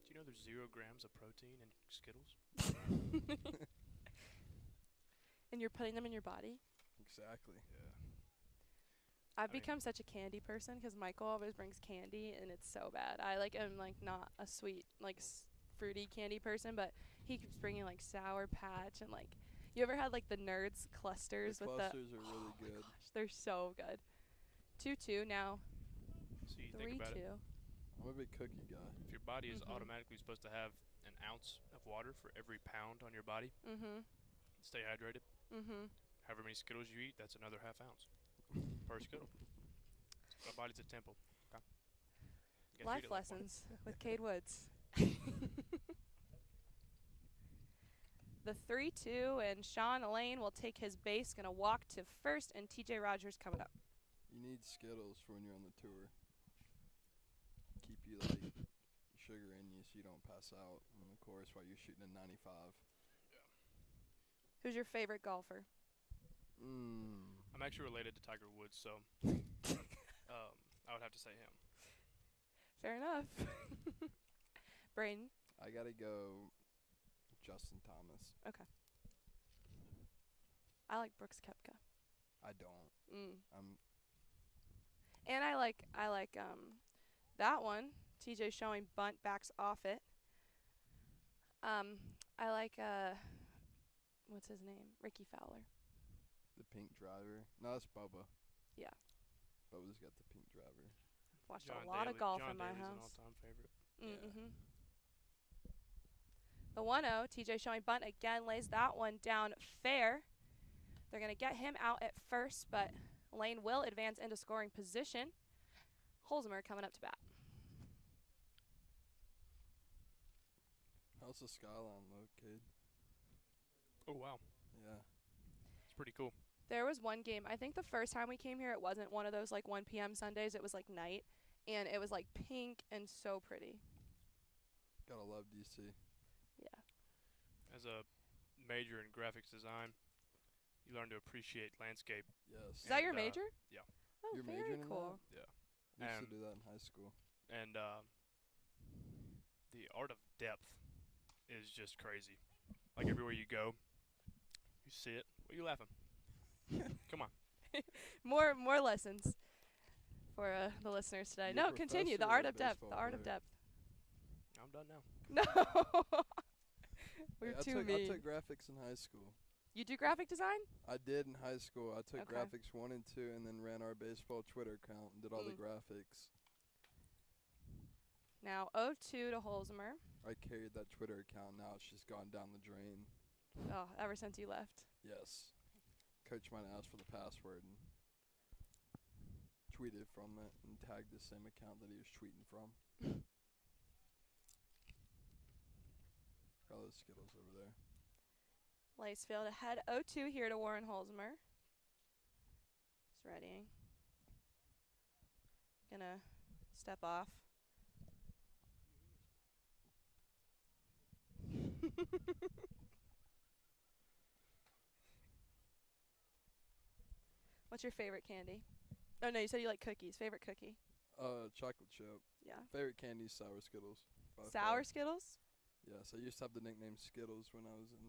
Do you know there's 0 grams of protein in Skittles? And you're putting them in your body? Exactly. Yeah. I've I mean- become such a candy person because Michael always brings candy, and it's so bad. I am not a sweet, fruity candy person, but he keeps bringing Sour Patch and you ever had the Nerds clusters The with clusters the? are really Oh my good. gosh, they're so good. 2-2 now. So you think about 3-2. it. I'm a big cookie guy. If your body is Mhm. automatically supposed to have an ounce of water for every pound on your body, Mhm. stay hydrated. Mhm. However many Skittles you eat, that's another half ounce per Skittle. My body's a temple. Okay? You gotta treat Life it like one. lessons with Cade Woods. The 3-2, and Sean Lane will take his base. Gonna walk to first, and TJ Rogers coming up. You need Skittles for when you're on the tour. Keep you sugar in you so you don't pass out on the course while you're shooting a 95. Who's your favorite golfer? I'm actually related to Tiger Woods, so I would have to say him. Fair enough. Braden. I gotta go Justin Thomas. I like Brooks Koepka. I don't. I'm And I like that one. TJ showing bunt, backs off it. I like what's his name? Ricky Fowler. the pink driver. No, that's Bubba. Yeah. Bubba's got the pink driver. Watched John a lot of Daly- golf John in my Daly's house. an all-time favorite. Yeah. Mm-hmm. The 1-0, TJ showing bunt again, lays that one down fair. They're going to get him out at first, but Lane will advance into scoring position. Holzmer coming up to bat. How's the skyline look, kid? Oh, wow. Yeah. It's pretty cool. There was one game, I think the first time we came here, it wasn't one of those 1 p.m. Sundays, it was night, and it was pink and so pretty. Gotta love DC. Yeah. As a major in graphics design, you learn to appreciate landscape. Yes. Is that your And, major? yeah. Oh, You're very majoring in cool. Yeah. We used And- to do that in high school. And the art of depth is just crazy. Everywhere you go, you see it. What are you laughing? Come on. More lessons for the listeners today. You're a No, continue. The professor art or of depth. The baseball art of player? depth. I'm done now. No. We're Hey, too I mean. took graphics in high school. You do graphic design? I did in high school. I took Okay. graphics 1 and 2 and then ran our baseball Twitter account and did all the graphics. Now 0-2 to Holzmer. I carried that Twitter account. Now it's just gone down the drain. Oh, ever since you left. Yes. Coach might ask for the password and tweeted from it and tagged the same account that he was tweeting from. Got all those Skittles over there. Lacefield ahead 0-2 here to Warren Holzmer. He's readying. Gonna step off. What's your favorite candy? Oh no, you said you like cookies. Favorite cookie? Chocolate chip. Yeah. Favorite candy is Sour Skittles. by Sour far. Skittles? Yes, I used to have the nickname Skittles when I was in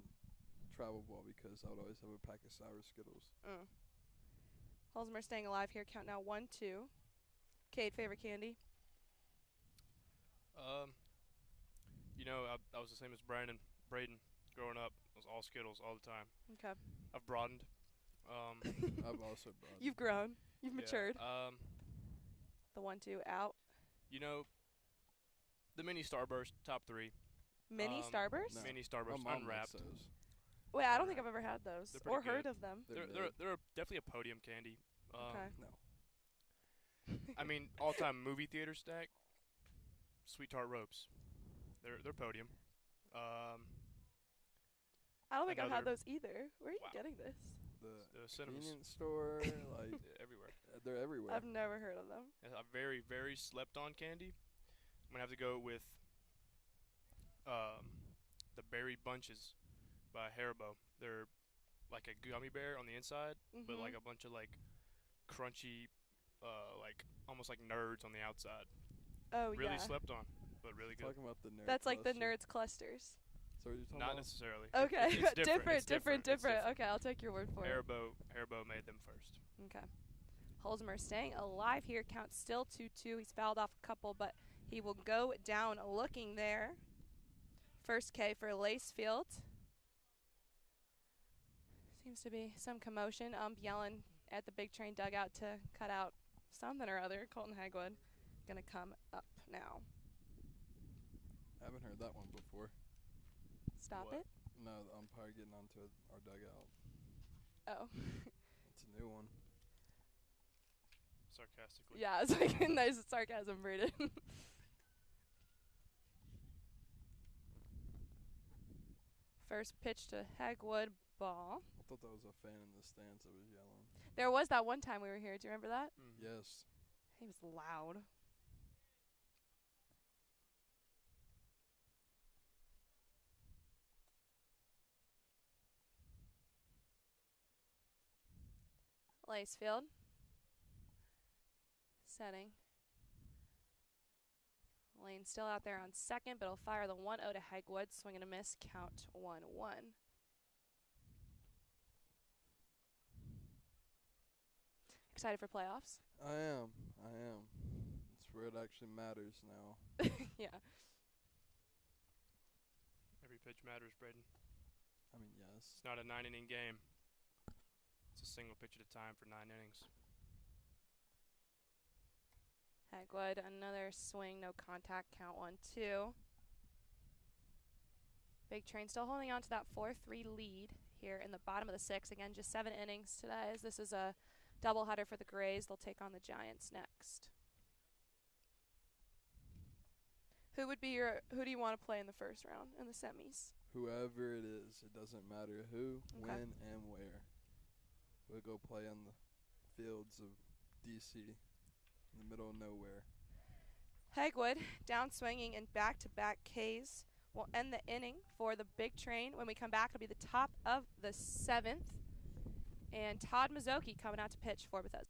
travel ball because I would always have a pack of Sour Skittles. Holzmer staying alive here. Count now 1-2. Cade, favorite candy? I was the same as Braden growing up. It was all Skittles all the time. Okay. I've broadened. I've also brought. You've grown. You've yeah, matured. The 1-2 out. You know, the mini Starburst top 3. Mini Starburst? No. Mini My Starburst mom unwrapped. likes those. Wait, I don't think Unwrapped. I've ever had those They're pretty or heard good. of them. They're definitely a podium candy. Okay. No. I mean, all-time movie theater snack. Sweet Tart Ropes. They're podium. I don't think I've had Another- those either. Where are you Wow. getting this? The cinemas Convenience store, like everywhere. they're everywhere. I've never heard of them. A very very slept on candy. I'm gonna have to go with the Berry Bunches by Haribo. They're like a gummy bear on the inside, but like Mhm. a bunch of like crunchy, like almost like nerds on the outside. Oh Really yeah. slept on, but really good. Talking about the nerd. That's like the cluster. nerds clusters. So what you're talking Not about? necessarily. Okay. It's different, It's different. Okay, I'll take your word for it. Haribo made them first. Okay. Holzmer staying alive here. Count still 2-2. He's fouled off a couple, but he will go down looking there. First K for Lacefield. Seems to be some commotion. Yelling at the big train dugout to cut out something or other. Colton Hagwood gonna come up now. Haven't heard that one before. Stop What? it. No, the umpire getting onto our dugout. Oh. It's a new one. Sarcastically. Yeah, it's like nice sarcasm, Braden. First pitch to Hagwood, ball. I thought that was a fan in the stands that was yelling. There was that one time we were here. Do you remember that? Yes. He was loud. Lacefield. Setting. Lane still out there on second, but he'll fire the 1-0 to Hagwood. Swing and a miss. Count 1-1. Excited for playoffs? I am. It's where it actually matters now. Yeah. Every pitch matters, Braden. I mean, yes. It's not a 9-inning game. It's a single pitch at a time for 9 innings. Hagwood, another swing, no contact, count 1-2. Big Train still holding on to that 4-3 lead here in the bottom of the 6th. Again, just 7 innings today, as this is a doubleheader for the Grays. They'll take on the Giants next. Who do you want to play in the first round, in the semis? Whoever it is, it doesn't matter who, Okay. when, and where. We'll go play on the fields of D.C. in the middle of nowhere. Hagwood, down swinging and back-to-back Ks will end the inning for the Big Train. When we come back, it'll be the top of the 7th. And Todd Mazzocchi coming out to pitch for Bethesda.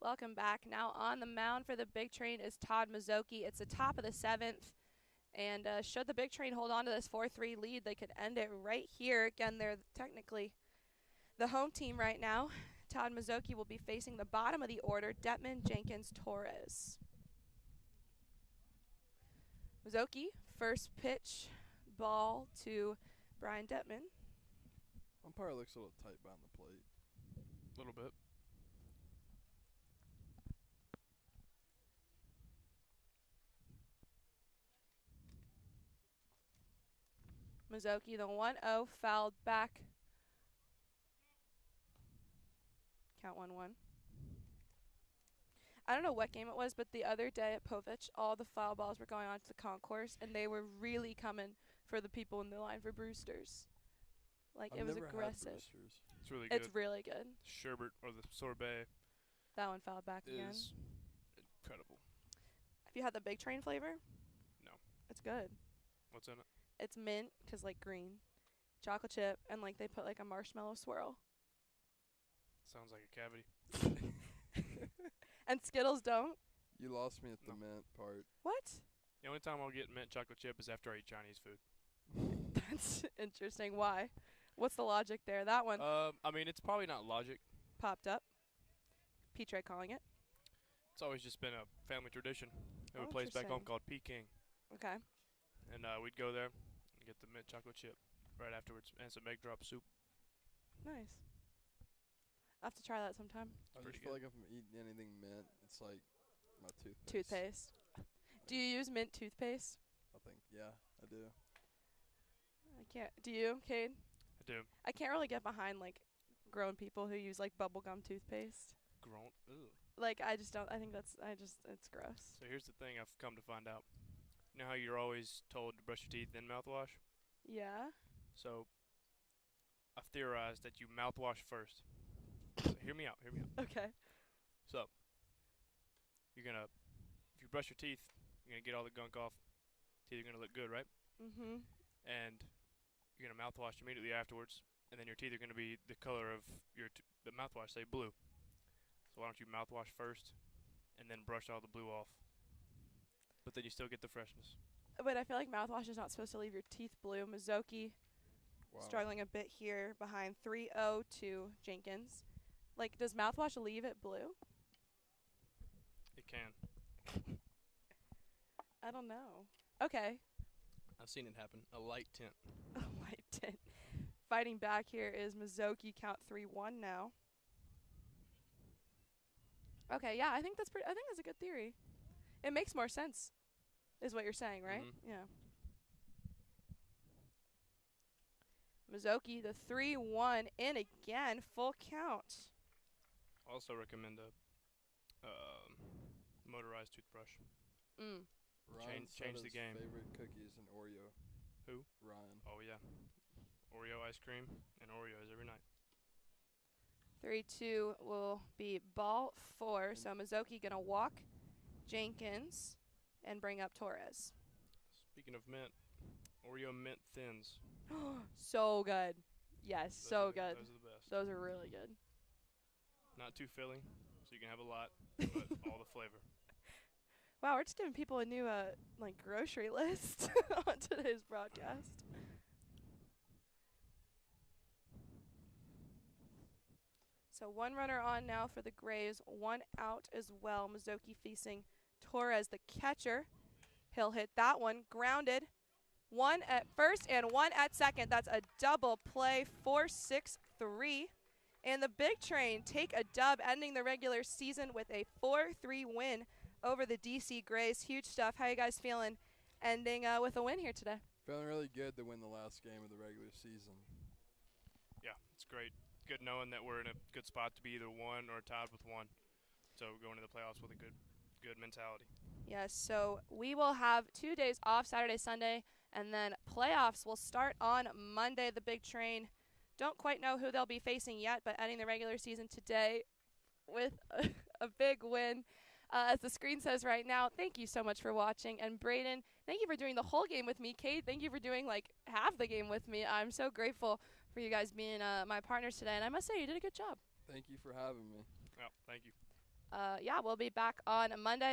Welcome back. Now on the mound for the Big Train is Todd Mazzocchi. It's the top of the 7th. And should the Big Train hold on to this 4-3 lead, they could end it right here. Again, they're technically the home team right now. Todd Mazzocchi will be facing the bottom of the order, Detman, Jenkins, Torres. Mazzocchi, first pitch, ball to Brian Detman. Umpire looks a little tight behind the plate. A little bit. Mazzocchi, the 1-0, fouled back. Count 1-1. I don't know what game it was, but the other day at Povich, all the foul balls were going onto the concourse, and they were really coming for the people in the line for Brewsters. Like, I've it was never had aggressive. Brewsters. It's really good. It's really good. Sherbet or the sorbet That one fouled back again. is incredible. Have you had the Big Train flavor? No. It's good. What's in it? It's mint, 'cause like green, chocolate chip, and like they put like a marshmallow swirl. Sounds like a cavity. And Skittles don't? You lost me at the No. mint part. What? The only time I'll get mint chocolate chip is after I eat Chinese food. That's interesting. Why? What's the logic there? That one I mean, it's probably not logic. popped up. P-Tray calling it. It's always just been a family tradition. We have Oh, a place back home interesting. called Peking, Okay. and we'd go there and get the mint chocolate chip right afterwards and some egg drop soup. Nice. I'll have to try that sometime. I pretty just feel good. like if I'm eating anything mint, it's like my toothpaste. Toothpaste. Do you use mint toothpaste? I think, yeah, I do. I can't. Do you, Cade? I do. I can't really get behind like grown people who use like bubblegum toothpaste. Grown. Ugh. Like I just don't. I think it's gross. So here's the thing I've come to find out. You know how you're always told to brush your teeth then mouthwash? Yeah. So I've theorized that you mouthwash first. So hear me out. Okay. So you're gonna, if you brush your teeth, you're gonna get all the gunk off. Teeth are gonna look good, right? Mhm. And you're gonna mouthwash immediately afterwards, and then your teeth are gonna be the color of the mouthwash, say blue. So why don't you mouthwash first, and then brush all the blue off? But then you still get the freshness. But I feel like mouthwash is not supposed to leave your teeth blue. Mazzocchi Wow. struggling a bit here behind 3-0 to Jenkins. Like, does mouthwash leave it blue? It can. I don't know. Okay. I've seen it happen. A light tint. Light tint. Fighting back here is Mazzocchi. Count 3-1 now. Okay, yeah, I think that's a good theory. It makes more sense, is what you're saying, right? Mhm. Yeah. Mazzocchi, the 3-1 in again, full count. Also recommend a motorized toothbrush. Mm. Ryan said change the his game. favorite cookies and Oreo. Who? Ryan. Oh yeah, Oreo ice cream and Oreos every night. 3-2 will be ball 4. So Mazzocchi gonna walk Jenkins and bring up Torres. Speaking of mint, Oreo mint thins. So good. Yes, Those so are good. Those are the best. Those are really good. Not too filling, so you can have a lot, but all the flavor. Wow, we're just giving people a new like grocery list on today's broadcast. So one runner on now for the Grays, one out as well. Mazzocchi facing Torres, the catcher. He'll hit that one, grounded. One at first and one at second. That's a double play, 4-6-3. And the Big Train take a dub, ending the regular season with a 4-3 win over the DC Grays. Huge stuff. How you guys feeling ending with a win here today? Feeling really good to win the last game of the regular season. Yeah, it's great. Good knowing that we're in a good spot to be either one or tied with one. So we're going to the playoffs with a good mentality. Yes, so we will have 2 days off, Saturday, Sunday, and then playoffs will start on Monday. The Big Train, don't quite know who they'll be facing yet, but ending the regular season today with a big win. As the screen says right now, thank you so much for watching. And Braden, thank you for doing the whole game with me. Kate, thank you for doing like half the game with me. I'm so grateful for you guys being my partners today, and I must say you did a good job. Thank you for having me. Yeah, thank you. yeah, we'll be back on Monday